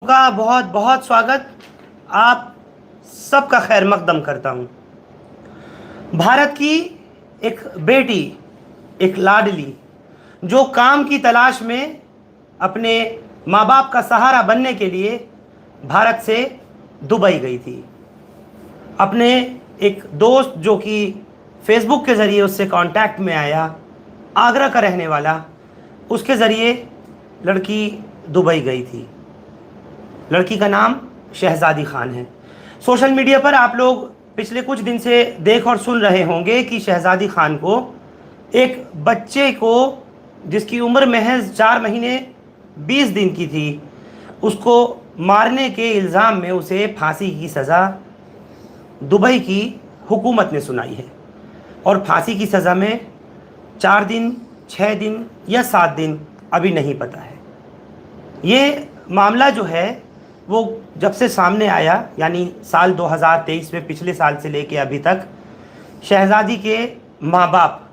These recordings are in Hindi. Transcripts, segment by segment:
का बहुत बहुत स्वागत। आप सबका खैर मकदम करता हूँ। भारत की एक बेटी, एक लाडली, जो काम की तलाश में अपने माँ बाप का सहारा बनने के लिए भारत से दुबई गई थी। अपने एक दोस्त जो कि फेसबुक के ज़रिए उससे कांटेक्ट में आया, आगरा का रहने वाला, उसके ज़रिए लड़की दुबई गई थी। लड़की का नाम शहज़ादी खान है। सोशल मीडिया पर आप लोग पिछले कुछ दिन से देख और सुन रहे होंगे कि शहज़ादी खान को एक बच्चे को, जिसकी उम्र महज 4 महीने 20 दिन की थी, उसको मारने के इल्ज़ाम में उसे फांसी की सज़ा दुबई की हुकूमत ने सुनाई है। और फांसी की सज़ा में 4 दिन, 6 दिन या 7 दिन अभी नहीं पता है। ये मामला जो है वो जब से सामने आया, यानी साल 2023 में, पिछले साल से लेके अभी तक, शहज़ादी के माँ बाप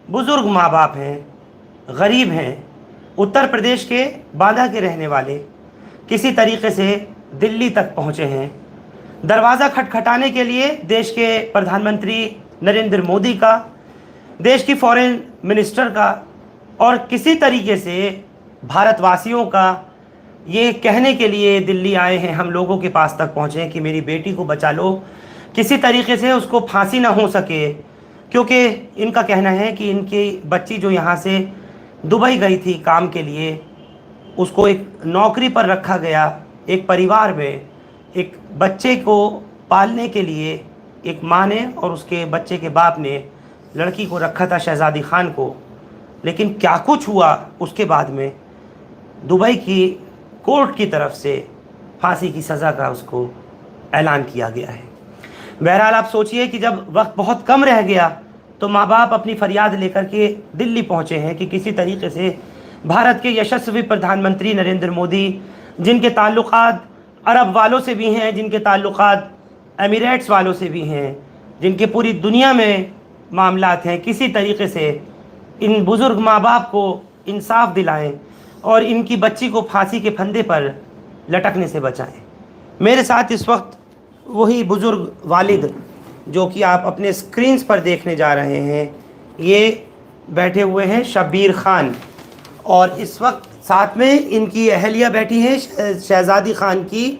बुज़ुर्ग माँ बाप हैं, गरीब हैं, उत्तर प्रदेश के बांदा के रहने वाले, किसी तरीके से दिल्ली तक पहुँचे हैं। दरवाज़ा खटखटाने के लिए देश के प्रधानमंत्री नरेंद्र मोदी का, देश की फॉरेन मिनिस्टर का, और किसी तरीके से भारतवासियों का ये कहने के लिए दिल्ली आए हैं, हम लोगों के पास तक पहुँचे हैं कि मेरी बेटी को बचा लो, किसी तरीके से उसको फांसी ना हो सके। क्योंकि इनका कहना है कि इनकी बच्ची जो यहाँ से दुबई गई थी काम के लिए, उसको एक नौकरी पर रखा गया। एक परिवार में एक बच्चे को पालने के लिए एक माँ ने और उसके बच्चे के बाप ने लड़की को रखा था, शहज़ादी खान को। लेकिन क्या कुछ हुआ उसके बाद में दुबई की कोर्ट की तरफ से फांसी की सज़ा का उसको ऐलान किया गया है। बहरहाल आप सोचिए कि जब वक्त बहुत कम रह गया तो माँ बाप अपनी फरियाद लेकर के दिल्ली पहुँचे हैं कि किसी तरीके से भारत के यशस्वी प्रधानमंत्री नरेंद्र मोदी, जिनके ताल्लुकात अरब वालों से भी हैं, जिनके ताल्लुकात एमिरेट्स वालों से भी हैं, जिनके पूरी दुनिया में मामलात हैं, किसी तरीके से इन बुज़ुर्ग माँ बाप को इंसाफ दिलाएं और इनकी बच्ची को फांसी के फंदे पर लटकने से बचाएं। मेरे साथ इस वक्त वही बुज़ुर्ग वालिद जो कि आप अपने स्क्रीन्स पर देखने जा रहे हैं, ये बैठे हुए हैं शब्बीर खान, और इस वक्त साथ में इनकी अहलिया बैठी है शहज़ादी खान की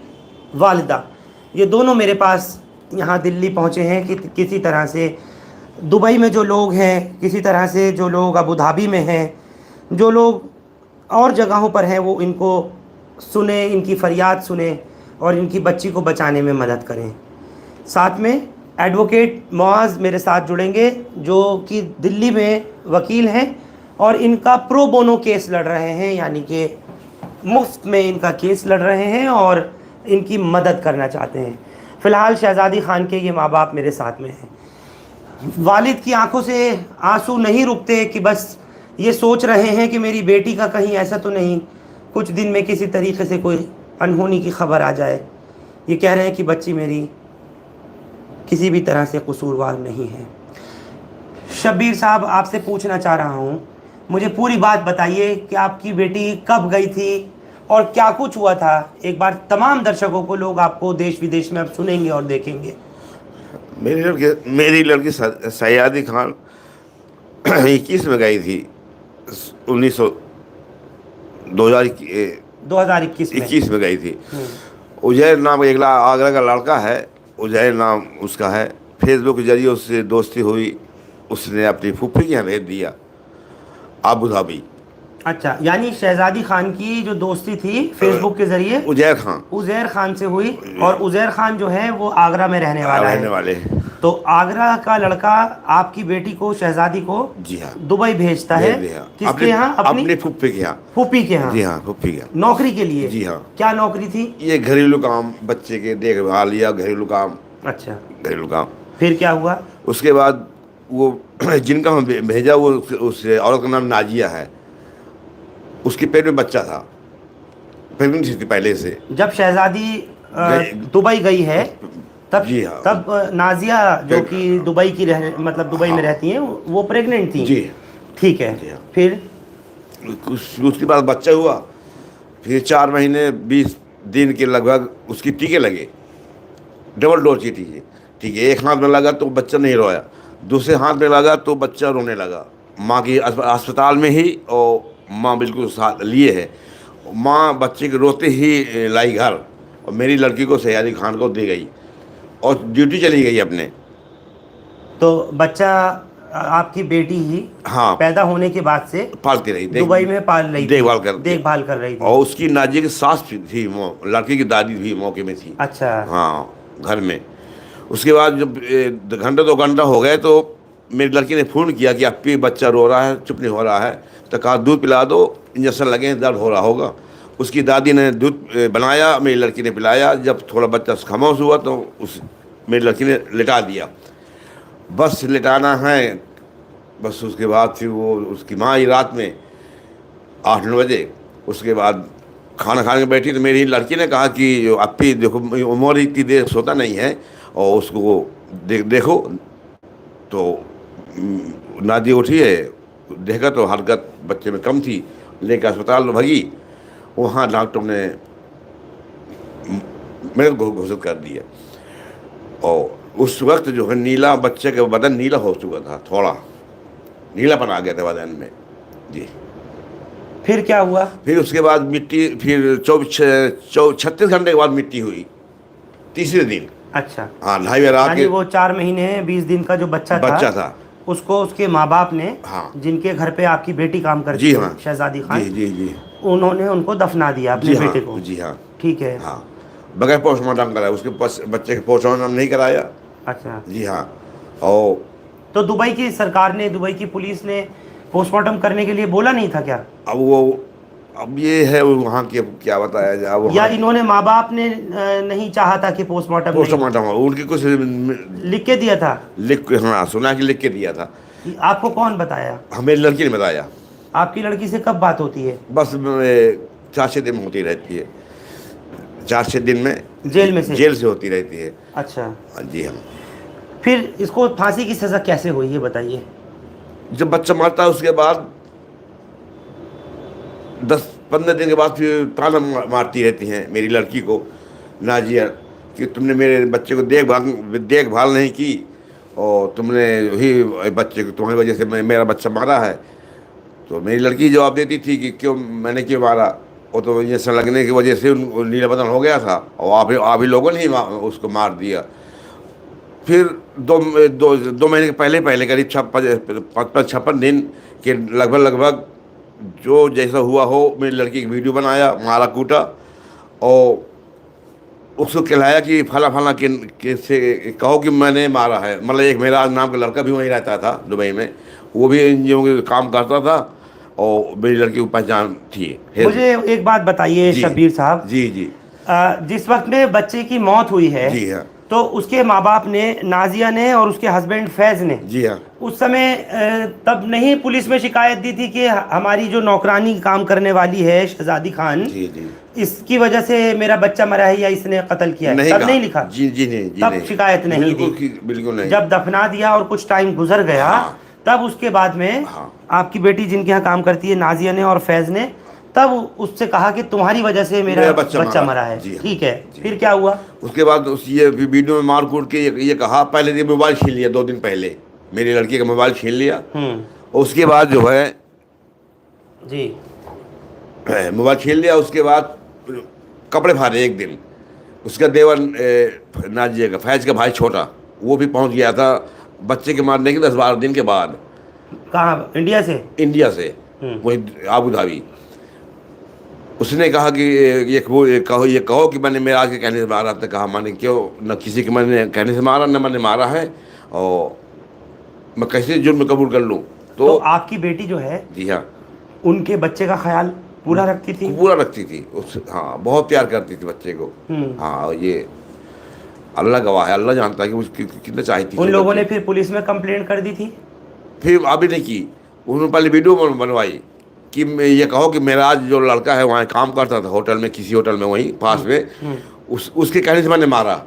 वालिदा। ये दोनों मेरे पास यहाँ दिल्ली पहुँचे हैं कि किसी तरह से दुबई में जो लोग हैं, किसी तरह से जो लोग अबू धाबी में हैं, जो लोग और जगहों पर हैं, वो इनको सुने, इनकी फ़रियाद सुने और इनकी बच्ची को बचाने में मदद करें। साथ में एडवोकेट मुआज़ मेरे साथ जुड़ेंगे जो कि दिल्ली में वकील हैं और इनका प्रो बोनो केस लड़ रहे हैं, यानी कि मुफ्त में इनका केस लड़ रहे हैं और इनकी मदद करना चाहते हैं। फ़िलहाल शहज़ादी खान के ये माँ बाप मेरे साथ में हैं। वालिद की आंखों से आंसू नहीं रुकते कि बस ये सोच रहे हैं कि मेरी बेटी का कहीं ऐसा तो नहीं कुछ दिन में किसी तरीके से कोई अनहोनी की खबर आ जाए। ये कह रहे हैं कि बच्ची मेरी किसी भी तरह से कसूरवार नहीं है। शब्बीर साहब, आपसे पूछना चाह रहा हूँ, मुझे पूरी बात बताइए कि आपकी बेटी कब गई थी और क्या कुछ हुआ था। एक बार तमाम दर्शकों को, लोग आपको देश विदेश में अब सुनेंगे और देखेंगे। मेरी लड़की शहज़ादी खान 21 में गई थी, 2021 में गई थी। उजैर नाम एक आगरा का लड़का है, उजैर नाम उसका है। फेसबुक के जरिए उससे दोस्ती हुई, उसने अपनी फूफी के यहाँ भेज दिया अबू धाबी। अच्छा, यानी शहज़ादी खान की जो दोस्ती थी फेसबुक के जरिए उज़ैर खान से हुई, और उज़ैर खान जो है वो आगरा में रहने वाले हैं। तो आगरा का लड़का आपकी बेटी को, शहज़ादी को, जी हाँ, दुबई भेजता है। किसके यहाँ? अपनी फूफी के यहाँ। फूफी के यहाँ? जी हाँ, फूफी के यहाँ, नौकरी के लिए। जी हाँ। क्या नौकरी थी? ये घरेलू काम, बच्चे के देखभाल या घरेलू काम। अच्छा, घरेलू काम। फिर क्या हुआ? उसके बाद वो जिनका हम भेजा, वो उस औरत का नाम नाजिया है, उसके पेट में बच्चा था, प्रेगनेंट थी पहले से। जब शहज़ादी दुबई गई है तब, जी हाँ, तब नाजिया जो कि दुबई की दुबई में रहती हैं, वो प्रेग्नेंट थी। जी ठीक है। जी हाँ। फिर उसके बाद बच्चा हुआ, फिर 4 महीने 20 दिन के लगभग उसकी टीके लगे, डबल डोज की टीके। एक हाथ में लगा तो बच्चा नहीं रोया, दूसरे हाथ में लगा तो बच्चा रोने लगा। माँ की अस्पताल में ही, और माँ बिल्कुल साथ लिए है। माँ बच्चे के रोते ही लाई घर, और मेरी लड़की को सयाजी खान को दे गई और ड्यूटी चली गई अपने। तो बच्चा आपकी बेटी ही हाँ, पैदा होने के बाद से पालती रही, दुबई में पाल रही थी, देखभाल कर रही थी। और उसकी नाजी की सास थी, वो लड़की की दादी भी मौके में थी। अच्छा। हाँ, घर में। उसके बाद जब घंटा 2 घंटा हो गए तो मेरी लड़की ने फ़ोन किया कि अब भी बच्चा रो रहा है, चुप नहीं हो रहा है। तो कहा दूध पिला दो, इंजेक्शन लगे, दर्द हो रहा होगा। उसकी दादी ने दूध बनाया, मेरी लड़की ने पिलाया। जब थोड़ा बच्चा खामोश हुआ तो मेरी लड़की ने लिटा दिया। बस लिटाना है, बस उसके बाद फिर वो उसकी माँ ही रात में 8-9 बजे उसके बाद खाना खाने के बैठी तो मेरी लड़की ने कहा कि अब भी देखो, उम्र इतनी देर सोता नहीं है, और उसको देखो। तो नादी उठी है, देखा तो हरकत बच्चे में कम थी, लेकर अस्पताल में भगी। वहाँ डॉक्टर ने मेरे को घोषित कर दिया, और उस वक्त जो है नीला, बच्चे का बदन नीला हो चुका था, थोड़ा नीलापन आ गया था बदन में जी। फिर क्या हुआ? फिर उसके बाद मिट्टी, फिर 36 घंटे के बाद मिट्टी हुई, तीसरे दिन। अच्छा। हाँ, 2:30 रात के। वो 4 महीने 20 दिन का जो बच्चा था उसको उसके माँ बाप ने, हाँ, जिनके घर पे आपकी बेटी काम करती जी है, हाँ, शहजादी खान, जी, उन्होंने उनको दफना दिया अपने जी बेटे हाँ, को। जी हाँ, ठीक है। हाँ, बगैर पोस्टमार्टम कराया, उसके बच्चे का पोस्टमार्टम नहीं कराया। अच्छा जी हाँ। और तो दुबई की सरकार ने, दुबई की पुलिस ने पोस्टमार्टम करने के लिए बोला नहीं था क्या? अब ये है वहाँ के, क्या बताया जाए, या इन्होंने, माँ बाप ने नहीं चाहा था कि पोस्टमार्टम उनकी कुछ लिख के दिया था? हाँ, सुना कि लिख के दिया था। आपको कौन बताया? हमें लड़की ने बताया। आपकी लड़की से कब बात होती है? बस 4-6 दिन में होती रहती है, 4-6 दिन में जेल से होती रहती है। अच्छा जी हाँ। फिर इसको फांसी की सज़ा कैसे हुई ये बताइए। जब बच्चा मरता है उसके बाद 10-15 दिन के बाद फिर ताना मारती रहती हैं मेरी लड़की को, नाजिया, कि तुमने मेरे बच्चे को देखभाल नहीं की, और तुमने ही बच्चे को, तुम्हारी वजह से मेरा बच्चा मारा है। तो मेरी लड़की जवाब देती थी कि मैंने क्यों मारा, वो तो इंजेक्शन लगने की वजह से नीला बदन हो गया था, और आप ही लोगों ने ही उसको मार दिया। फिर दो महीने के पहले करीब 56 दिन के लगभग जो जैसा हुआ हो, मेरी लड़की की वीडियो बनाया, मारा कूटा, और उसको कहलाया कि फला के से कहो कि मैंने मारा है। मतलब एक मेरा नाम का लड़का भी वहीं रहता था दुबई में, वो भी एनजीओ के काम करता था, और मेरी लड़की को पहचान थी। मुझे एक बात बताइए शब्बीर साहब। जी। जिस वक्त में बच्चे की मौत हुई है, जी हाँ, तो उसके माँ बाप ने, नाजिया ने और उसके हस्बैंड फैज़ ने, जी हाँ, उस समय तब नहीं पुलिस में शिकायत दी थी कि हमारी जो नौकरानी काम करने वाली है शहजादी खान, जी, इसकी वजह से मेरा बच्चा मरा है या इसने कत्ल किया है? तब नहीं लिखा? जी नहीं, तब शिकायत नहीं दी, बिल्कुल नहीं। जब दफना दिया और कुछ टाइम गुजर गया, हाँ, तब उसके बाद में आपकी बेटी जिनके यहाँ काम करती है, नाजिया ने और फैज़ ने, तब उससे कहा कि तुम्हारी वजह से मेरा बच्चा मरा है। ठीक है। फिर क्या हुआ? उसके बाद ये वीडियो में मार कूट के ये कहा, पहले ये मोबाइल छीन लिया, 2 दिन पहले मेरी लड़की का मोबाइल छीन लिया। उसके बाद जो है जी, मोबाइल छीन लिया। उसके बाद कपड़े फाड़े एक दिन। उसका देवर नाजिया का, फैज का भाई छोटा, वो भी पहुंच गया था बच्चे के मारने के 10-12 दिन के बाद। कहाँ? इंडिया से वही आबू धाबी। उसने कहा कि ये कहो कि मैंने मेरा के कहने से मारा। तो कहा मैंने क्यों, न किसी के मैंने कहने से मारा, न मैंने मारा है, और मैं कैसे जुर्म कबूल कर लूँ। तो आपकी बेटी जो है, जी हाँ, उनके बच्चे का ख्याल पूरा रखती थी? पूरा रखती थी हाँ, बहुत प्यार करती थी बच्चे को। हाँ, ये अल्लाह गवाह है, अल्लाह जानता है कि उसकी कितना चाहती थी। उन लोगों ने फिर पुलिस में कंप्लेंट कर दी थी? फिर अभी नहीं की। उन्होंने पहले वीडियो बनवाई कि ये कहो कि मेरा आज जो लड़का है वहाँ काम करता था होटल में, किसी होटल में वहीं पास में, उसके कहने से मैंने मारा,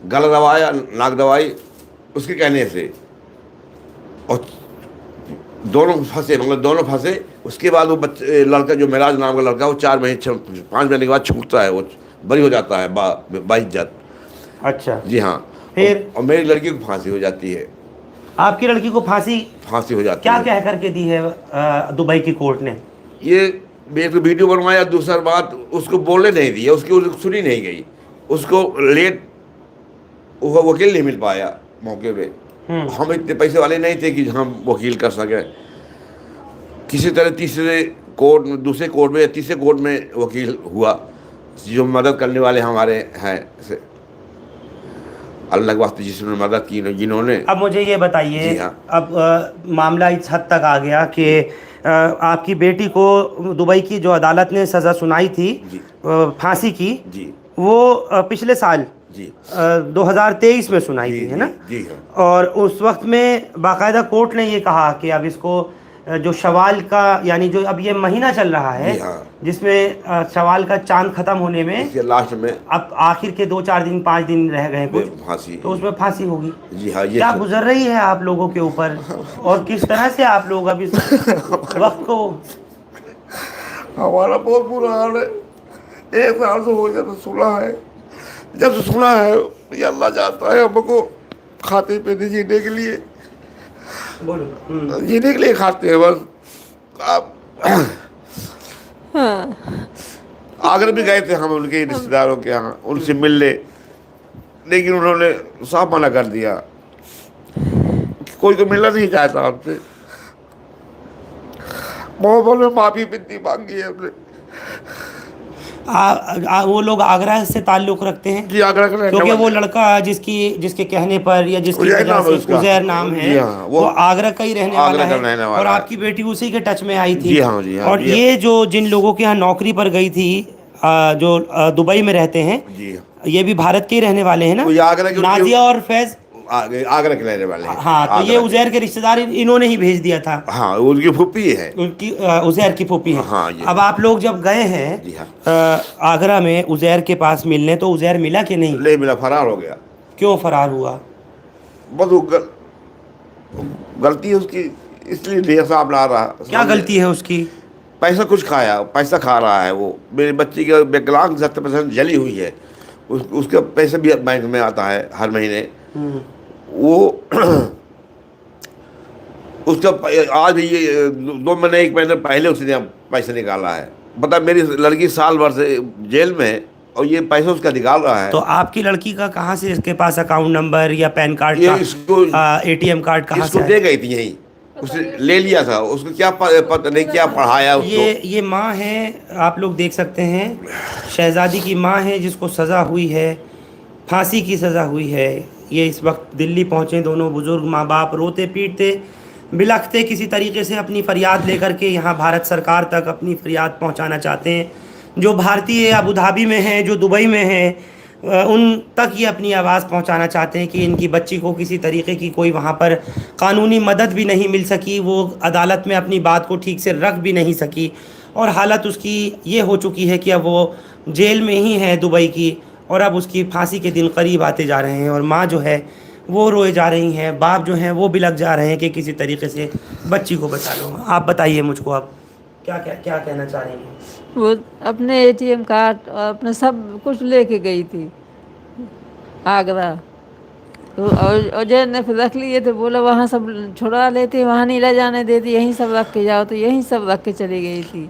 गला दबाया, नाक दबाई उसके कहने से, और दोनों फंसे। उसके बाद वो लड़का, जो मेराज नाम का लड़का, वो 4 महीने 5 महीने के बाद छूटता है। वो बरी हो जाता है बाइज्जत। अच्छा, जी हाँ। फिर और मेरी लड़की को फांसी हो जाती है। आपकी लड़की को फांसी फांसी हो जाती क्या है। कह करके दी है दुबई की कोर्ट ने? ये एक तो वीडियो बनवाया, दूसरा बात उसको बोलने नहीं दिया, उसकी सुनी नहीं गई, उसको लेट वो वकील नहीं मिल पाया मौके पे। हम इतने पैसे वाले नहीं थे कि हम वकील कर सकें। किसी तरह तीसरे कोर्ट में, दूसरे कोर्ट में या तीसरे कोर्ट में वकील हुआ, जो मदद करने वाले हमारे हैं से अल्लाह के वास्ते जिसने मदद की, जिन्होंने। अब मुझे ये बताइए, जी हाँ। अब मामला इस हद तक आ गया कि आपकी बेटी को दुबई की जो अदालत ने सज़ा सुनाई थी जी। फांसी की, जी। वो पिछले साल जी। 2023 में सुनाई जी। थी, है ना? जी हाँ। और उस वक्त में बाकायदा कोर्ट ने ये कहा कि अब इसको जो शवाल का, यानी जो अब ये महीना चल रहा है, जी हाँ। जिसमें शवाल का चांद ख़त्म होने में इसके लास्ट में अब आखिर के 2-4 दिन 5 दिन रह गए कुछ, फांसी। तो उसमें फांसी होगी। जी हाँ। ये क्या गुजर रही है आप लोगों के ऊपर, और किस तरह से आप लोग अब इस वक्त को? हमारा बहुत बुरा हाल है। 1 साल से हो गया तो सुना है, जब से सुना है ये अल्लाह चाहता है हमको खाते पीते जीने के लिए, बोलो। जीने के लिए खाते हैं बस। आप आगरा भी गए थे हम उनके रिश्तेदारों के यहाँ, उनसे मिलने, लेकिन उन्होंने साफ मना कर दिया, कोई तो मिलना नहीं चाहता हमसे। मोहब्बत में माफी बिनती मांगी है हमने। वो लोग आगरा से ताल्लुक़ रखते हैं? जी, आगरा का रहने क्योंकि वाला वो है। लड़का जिसके कहने पर या जिसकी उज़ैर वजह नाम है से उसका। उज़ैर नाम है, जी हाँ, वो आगरा का ही रहने वाला आगरा का है, रहने वाला और है। आपकी बेटी उसी के टच में आई थी। जी हाँ, जी हाँ, और जी हाँ। ये जो जिन लोगों के यहाँ नौकरी पर गई थी, जो दुबई में रहते हैं, जी ये भी भारत के ही रहने वाले हैं ना? वो ये आगरा के, नाजिया और फैज़। आगरा के रहने वाले हैं। हाँ, तो ये आगरा के। उज़ैर के रिश्तेदार इन्होंने ही भेज दिया था। हाँ, उनकी फूफी है। उनकी उज़ैर की फूफी है। हाँ, ये। अब आप लोग जब गए हैं जी हाँ। आगरा में उज़ैर के पास मिलने, तो उज़ैर मिला कि नहीं? नहीं मिला, फरार हो गया। क्यों फरार हुआ? बस वो गलती है उसकी, इसलिए देर से आप ला रहा। क्या गलती है उसकी? पैसा कुछ खाया, पैसा खा रहा है वो। मेरी बच्ची के विकलांग 70% जली हुई है, उसका पैसा भी बैंक में आता है हर महीने। वो उसका आज ये 2 महीने 1 महीने पहले उसने पैसा निकाला है। बता, मेरी लड़की साल भर से जेल में है और ये पैसा उसका निकाल रहा है। तो आपकी लड़की का कहाँ से इसके पास अकाउंट नंबर या पैन कार्ड ये का, इसको ATM कार्ड कहाँ इसको से दे आया? गई थी यहीं, उसने ले लिया था। उसको क्या पता नहीं क्या पढ़ाया उसको। ये माँ है, आप लोग देख सकते हैं, शहजादी की माँ है, जिसको सज़ा हुई है, फांसी की सज़ा हुई है। ये इस वक्त दिल्ली पहुँचे, दोनों बुज़ुर्ग माँ बाप रोते पीटते बिलखते किसी तरीके से अपनी फ़रियाद लेकर के यहाँ भारत सरकार तक अपनी फ़रियाद पहुँचाना चाहते हैं। जो भारतीय अबू धाबी में हैं, जो दुबई में हैं, उन तक ये अपनी आवाज़ पहुँचाना चाहते हैं कि इनकी बच्ची को किसी तरीके की कोई वहाँ पर कानूनी मदद भी नहीं मिल सकी, वो अदालत में अपनी बात को ठीक से रख भी नहीं सकी, और हालत उसकी ये हो चुकी है कि अब वो जेल में ही है दुबई की, और अब उसकी फांसी के दिन करीब आते जा रहे हैं, और माँ जो है वो रोए जा रही हैं, बाप जो हैं वो बिलख जा रहे हैं कि किसी तरीके से बच्ची को बचा लो। आप बताइए मुझको, आप क्या क्या क्या कहना चाह रही हैं? वो अपने ATM कार्ड और अपने सब कुछ लेके गई थी आगरा, तो और जैन ने फिर रख लिए थे, बोला वहाँ सब छुड़ा लेते, वहाँ नहीं ले जाने देती, यहीं सब रख के जाओ, तो यहीं सब रख के चली गई थी।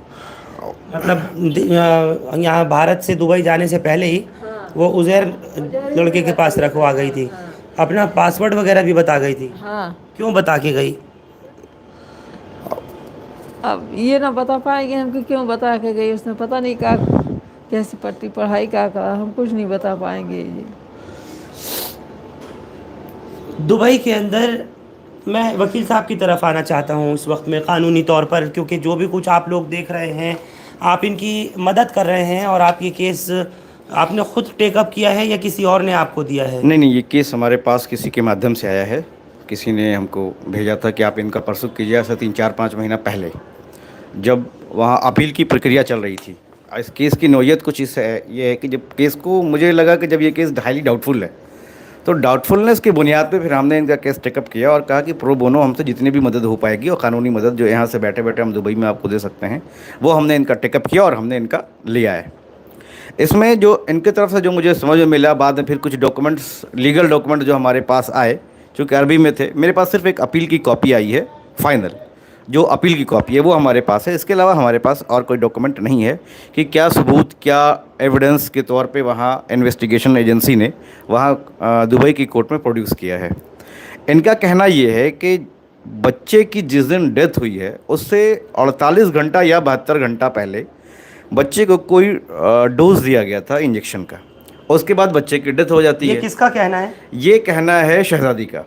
मतलब यहाँ भारत से दुबई जाने से पहले ही वो उज़ैर लड़के के पास रखवा गई थी, अपना पासवर्ड वगैरह भी बता गई थी। हाँ, क्यों बता के गई? अब ये ना बता पाएंगे हम कि क्यों बता के गई, उसने पता नहीं क्या कैसी पढ़ाई क्या करा, हम कुछ नहीं बता पाएंगे। ये दुबई के अंदर मैं वकील साहब की तरफ आना चाहता हूँ इस वक्त में क़ानूनी तौर पर, क्योंकि जो भी कुछ आप लोग देख रहे हैं, आप इनकी मदद कर रहे हैं, और आप ये केस आपने ख़ुद टेकअप किया है या किसी और ने आपको दिया है? नहीं, ये केस हमारे पास किसी के माध्यम से आया है। किसी ने हमको भेजा था कि आप इनका परसुख कीजिए। ऐसा 3-4-5 महीना पहले, जब वहाँ अपील की प्रक्रिया चल रही थी। इस केस की नौयत कुछ इस है, ये है कि जब केस को मुझे लगा कि जब ये केस हाईली डाउटफुल है, तो डाउटफुलनेस की बुनियाद पे फिर हमने इनका केस टेकअप किया और कहा कि प्रो बोनो हमसे जितनी भी मदद हो पाएगी, और कानूनी मदद जो यहाँ से बैठे बैठे हम दुबई में आपको दे सकते हैं, वो हमने इनका टेकअप किया और हमने इनका लिया है। इसमें जो इनके तरफ से जो मुझे समझ में मिला, बाद में फिर कुछ डॉक्यूमेंट्स, लीगल डॉक्यूमेंट जो हमारे पास आए, चूँकि अरबी में थे, मेरे पास सिर्फ एक अपील की कॉपी आई है, फाइनल जो अपील की कॉपी है वो हमारे पास है। इसके अलावा हमारे पास और कोई डॉक्यूमेंट नहीं है कि क्या सबूत, क्या एविडेंस के तौर पे वहाँ इन्वेस्टिगेशन एजेंसी ने वहाँ दुबई की कोर्ट में प्रोड्यूस किया है। इनका कहना ये है कि बच्चे की जिस दिन डेथ हुई है उससे 48 घंटा या 72 घंटा पहले बच्चे को कोई डोज दिया गया था इंजेक्शन का, उसके बाद बच्चे की डेथ हो जाती ये है। किसका कहना है? ये कहना है शहजादी का,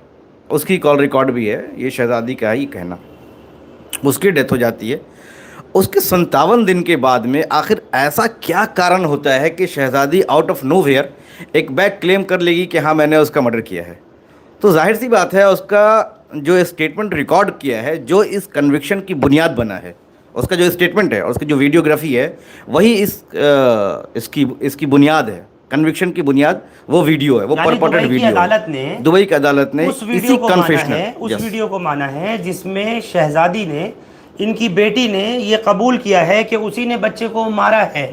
उसकी कॉल रिकॉर्ड भी है, ये शहजादी का ही कहना। उसकी डेथ हो जाती है, उसके 57 दिन के बाद में आखिर ऐसा क्या कारण होता है कि शहजादी आउट ऑफ नोवेयर एक बैक क्लेम कर लेगी कि हाँ मैंने उसका मर्डर किया है। तो जाहिर सी बात है उसका जो स्टेटमेंट रिकॉर्ड किया है, जो इस कन्विक्शन की बुनियाद बना है, उसका जो स्टेटमेंट है और उसकी जो वीडियोग्राफी है वही इसकी बुनियाद है। कन्विक्शन की बुनियाद वो वीडियो है, वो परपोर्टेड वीडियो है। दुबई की अदालत ने उस वीडियो को माना है, उस वीडियो को माना है जिसमें शहजादी ने, इनकी बेटी ने ये कबूल किया है कि उसी ने बच्चे को मारा है।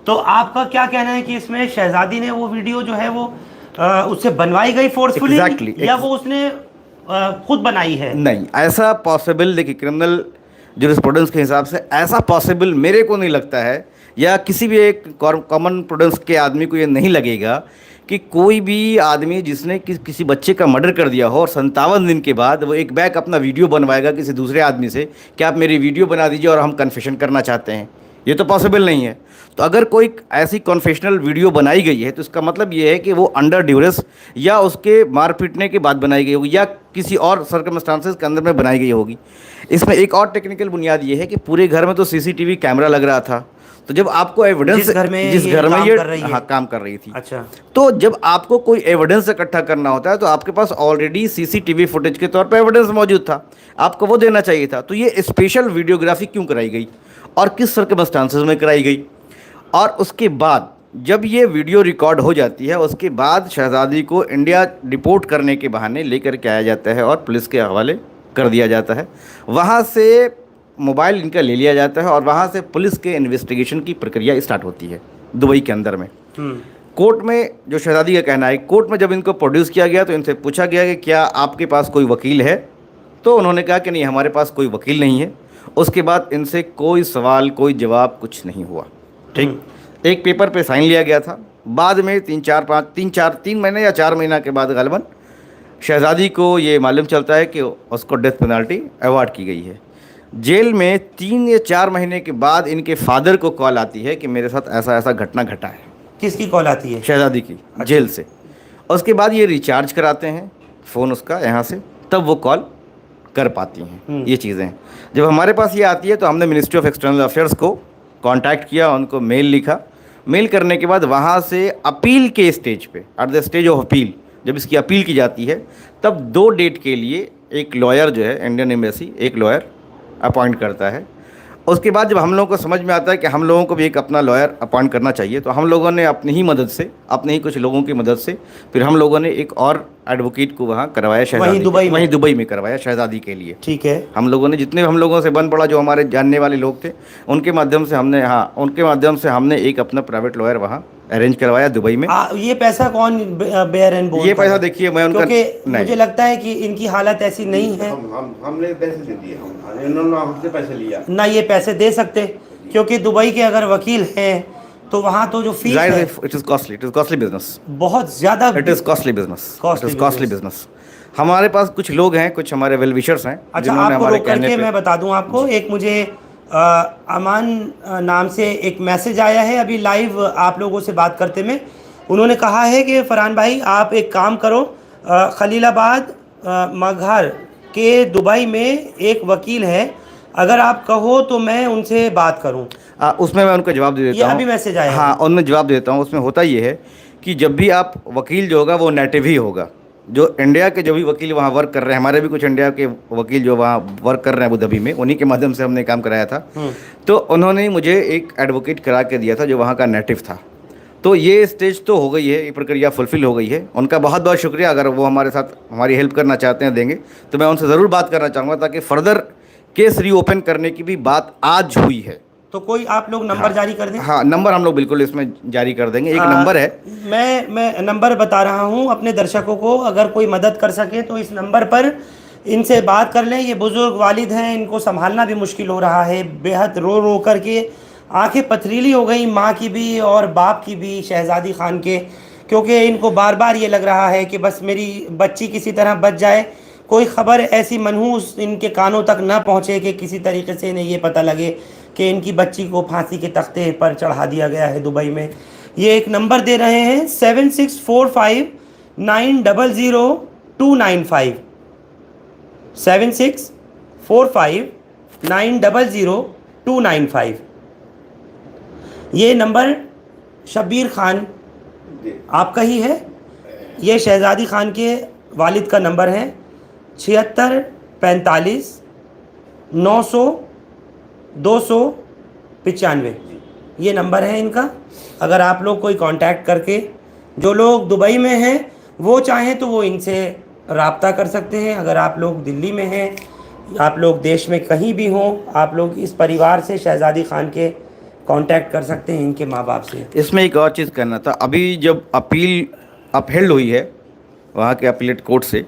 तो आपका क्या कहना है कि इसमें शहजादी ने वो वीडियो जो है वो उससे बनवाई गई फोर्सफुली या वो उसने खुद बनाई है? नहीं, ऐसा पॉसिबल, देखिए क्रिमिनल ज्यूरिस्प्रूडेंस के हिसाब से ऐसा पॉसिबल मेरे को नहीं लगता है, या किसी भी एक कॉमन प्रूडेंस के आदमी को ये नहीं लगेगा कि कोई भी आदमी जिसने किसी बच्चे का मर्डर कर दिया हो और 57 दिन के बाद वो एक बैक अपना वीडियो बनवाएगा किसी दूसरे आदमी से कि आप मेरी वीडियो बना दीजिए और हम कन्फेशन करना चाहते हैं। ये तो पॉसिबल नहीं है। तो अगर कोई ऐसी कॉन्फेशनल वीडियो बनाई गई है तो इसका मतलब ये है कि वो अंडर ड्यूरेस या उसके मार पीटने के बाद बनाई गई होगी या किसी और सर्कमस्टांसेस के अंदर में बनाई गई होगी। इसमें एक और टेक्निकल बुनियाद ये है कि पूरे घर में तो सीसीटीवी कैमरा लग रहा था, तो जब आपको एविडेंस, जिस घर में ये काम कर रही थी, अच्छा, तो जब आपको कोई एविडेंस इकट्ठा करना होता है तो आपके पास ऑलरेडी सीसीटीवी फुटेज के तौर पर एविडेंस मौजूद था, आपको वो देना चाहिए था। तो ये स्पेशल वीडियोग्राफी क्यों कराई गई और किस सर्कमस्टांसेस में कराई गई? और उसके बाद जब ये वीडियो रिकॉर्ड हो जाती है उसके बाद शहजादी को इंडिया डिपोर्ट करने के बहाने लेकर के आया जाता है और पुलिस के हवाले कर दिया जाता है। वहाँ से मोबाइल इनका ले लिया जाता है और वहाँ से पुलिस के इन्वेस्टिगेशन की प्रक्रिया स्टार्ट होती है दुबई के अंदर में। कोर्ट में जो शहजादी का कहना है, कोर्ट में जब इनको प्रोड्यूस किया गया तो इनसे पूछा गया कि क्या आपके पास कोई वकील है, तो उन्होंने कहा कि नहीं, हमारे पास कोई वकील नहीं है। उसके बाद इनसे कोई सवाल, कोई जवाब, कुछ नहीं हुआ। ठीक, एक पेपर पे साइन लिया गया था। बाद में 3 महीने या 4 महीना के बाद गालिबन शहजादी को ये मालूम चलता है कि उसको डेथ पेनल्टी अवार्ड की गई है। जेल में 3 या 4 महीने के बाद इनके फादर को कॉल आती है कि मेरे साथ ऐसा ऐसा घटना घटा है। किसकी कॉल आती है? शहजादी की। अच्छा। जेल से। उसके बाद ये रिचार्ज कराते हैं फ़ोन उसका यहाँ से, तब वो कॉल कर पाती हैं। ये चीज़ें हैं। जब हमारे पास ये आती है तो हमने मिनिस्ट्री ऑफ एक्सटर्नल अफेयर्स को कांटेक्ट किया, उनको मेल लिखा। मेल करने के बाद वहाँ से अपील के स्टेज पे, at the stage of appeal, जब इसकी अपील की जाती है तब 2 डेट के लिए एक लॉयर जो है इंडियन एम्बेसी एक लॉयर अपॉइंट करता है। उसके बाद जब हम लोगों को समझ में आता है कि हम लोगों को भी एक अपना लॉयर अपॉइंट करना चाहिए, तो हम लोगों ने अपनी ही मदद से, अपने ही कुछ लोगों की मदद से, फिर हम लोगों ने एक और एडवोकेट को वहाँ करवाया, शहजादी वहीं दुबई में करवाया शहजादी के लिए। ठीक है। हम लोगों ने जितने हम लोगों से बन पड़ा, जो हमारे जानने वाले लोग थे, उनके माध्यम से हमने एक अपना प्राइवेट लॉयर वहाँ अरेंज करवाया दुबई में। ये पैसा कौन बेयर एंड बोल? ये पैसा देखिए मैं उनका, क्योंकि मुझे लगता है कि इनकी हालत ऐसी नहीं है। हमने पैसे दे दिए, इन्होंने हमसे पैसे लिया ना, ये पैसे दे सकते, क्योंकि दुबई के अगर वकील हैं तो वहाँ तो जो फीस है, इट इज कॉस्टली बिजनेस, बहुत ज्यादा। It is costly business. हमारे पास कुछ लोग हैं, कुछ हमारे वेल विशर्स हैं। अच्छा, आपको रोक करके मैं बता दूं आपको, एक मुझे अमान नाम से एक मैसेज आया है अभी लाइव आप लोगों से बात करते में। उन्होंने कहा है कि फरहान भाई आप एक काम करो, खलीलाबाद मगहर के दुबई में एक वकील है, अगर आप कहो तो मैं उनसे बात करूं। उसमें मैं उनको जवाब दे देता हूं। ये अभी मैसेज आया। हाँ, उनमें जवाब दे देता हूँ। उसमें होता ये है कि जब भी आप वकील जो होगा वो नेटिव ही होगा। जो इंडिया के जो भी वकील वहाँ वर्क कर रहे हैं, हमारे भी कुछ इंडिया के वकील जो वहाँ वर्क कर रहे हैं अबू धाबी में, उन्हीं के माध्यम से हमने काम कराया था। तो उन्होंने मुझे एक एडवोकेट करा के दिया था जो वहाँ का नेटिव था। तो ये स्टेज तो हो गई है, ये प्रक्रिया फुलफिल हो गई है। उनका बहुत बहुत शुक्रिया। अगर वो हमारे साथ हमारी हेल्प करना चाहते हैं, देंगे, तो मैं उनसे ज़रूर बात करना चाहूँगा ताकि फ़र्दर केस रीओपन करने की भी बात आज हुई है। तो कोई आप लोग नंबर जारी कर दें। हाँ, नंबर हम लोग बिल्कुल इसमें जारी कर देंगे। एक नंबर है, मैं नंबर बता रहा हूँ अपने दर्शकों को, अगर कोई मदद कर सके तो इस नंबर पर इनसे बात कर लें। ये बुज़ुर्ग वालिद हैं, इनको संभालना भी मुश्किल हो रहा है, बेहद रो रो करके आंखें पथरीली हो गई, माँ की भी और बाप की भी, शहज़ादी ख़ान के, क्योंकि इनको बार बार ये लग रहा है कि बस मेरी बच्ची किसी तरह बच जाए, कोई ख़बर ऐसी मनहूस इनके कानों तक ना पहुँचे कि किसी तरीके से इन्हें ये पता लगे कि इनकी बच्ची को फांसी के तख्ते पर चढ़ा दिया गया है दुबई में। ये एक नंबर दे रहे हैं 7645900295, 7645900295। ये नंबर शब्बीर ख़ान आपका ही है, ये शहज़ादी ख़ान के वालिद का नंबर है 7645900295। ये नंबर है इनका। अगर आप लोग कोई कांटेक्ट करके, जो लोग दुबई में हैं वो चाहें तो वो इनसे रब्ता कर सकते हैं। अगर आप लोग दिल्ली में हैं, आप लोग देश में कहीं भी हों, आप लोग इस परिवार से, शहज़ादी ख़ान के, कांटेक्ट कर सकते हैं इनके माँ बाप से। इसमें एक और चीज़ करना था, अभी जब अपील अपहेल्ड हुई है वहाँ के अपीलेट कोर्ट से,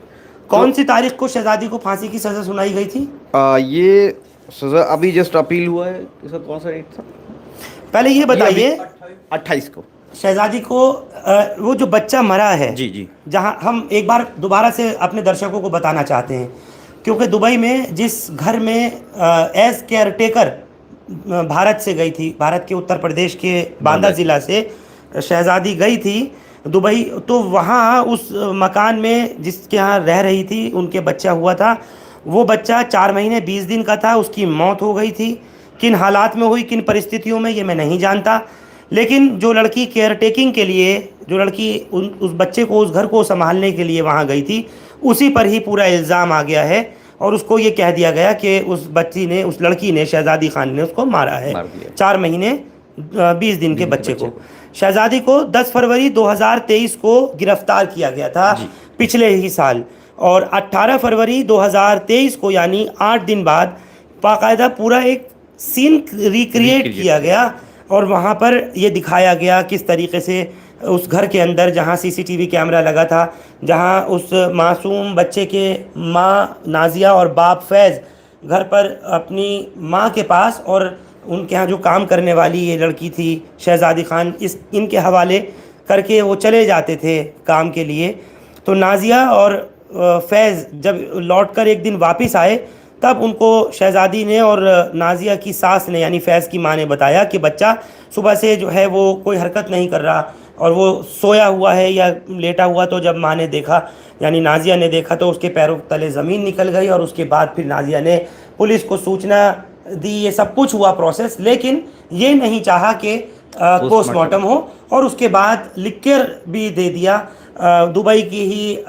कौन सी तारीख को शहज़ादी को फांसी की सज़ा सुनाई गई थी? ये सज़ा अभी जस्ट अपील हुआ है। इसका कौन सा डेट था? पहले ये बताइए, 28 को शहज़ादी को वो जो बच्चा मरा है, जी, जहां हम एक बार दोबारा से अपने दर्शकों को बताना चाहते हैं, क्योंकि दुबई में जिस घर में एज केयर टेकर भारत से गई थी, भारत के उत्तर प्रदेश के बांदा ज़िला से शहज़ादी गई थी दुबई, तो वहाँ उस मकान में जिसके यहाँ रह रही थी, उनके बच्चा हुआ था। वो बच्चा 4 महीने 20 दिन का था, उसकी मौत हो गई थी। किन हालात में हुई, किन परिस्थितियों में, ये मैं नहीं जानता, लेकिन जो लड़की केयर टेकिंग के लिए, जो लड़की उस बच्चे को, उस घर को संभालने के लिए वहाँ गई थी, उसी पर ही पूरा इल्ज़ाम आ गया है और उसको ये कह दिया गया कि उस बच्ची ने, उस लड़की ने, शहज़ादी ख़ान ने उसको मारा है, 4 महीने 20 दिन के बच्चे को। शहज़ादी को 10 फरवरी 2023 को गिरफ्तार किया गया था, पिछले ही साल, और 18 फरवरी 2023 को, यानी 8 दिन बाद, बाकायदा पूरा एक सीन रिक्रिएट किया गया और वहाँ पर ये दिखाया गया किस तरीके से उस घर के अंदर, जहाँ सीसीटीवी कैमरा लगा था, जहाँ उस मासूम बच्चे के माँ नाजिया और बाप फैज़ घर पर अपनी माँ के पास, और उनके यहाँ जो काम करने वाली ये लड़की थी शहज़ादी ख़ान, इनके हवाले करके वो चले जाते थे काम के लिए। तो नाजिया और फैज़ जब लौटकर एक दिन वापस आए, तब उनको शहज़ादी ने और नाजिया की सास ने, यानी फैज़ की माँ ने बताया कि बच्चा सुबह से जो है वो कोई हरकत नहीं कर रहा और वो सोया हुआ है या लेटा हुआ। तो जब माँ ने देखा, यानी नाजिया ने देखा, तो उसके पैरों तले ज़मीन निकल गई और उसके बाद फिर नाजिया ने पुलिस को सूचना दी। ये सब कुछ हुआ प्रोसेस, लेकिन ये नहीं चाहा कि पोस्टमार्टम हो, और उसके बाद लिख कर भी दे दिया दुबई की ही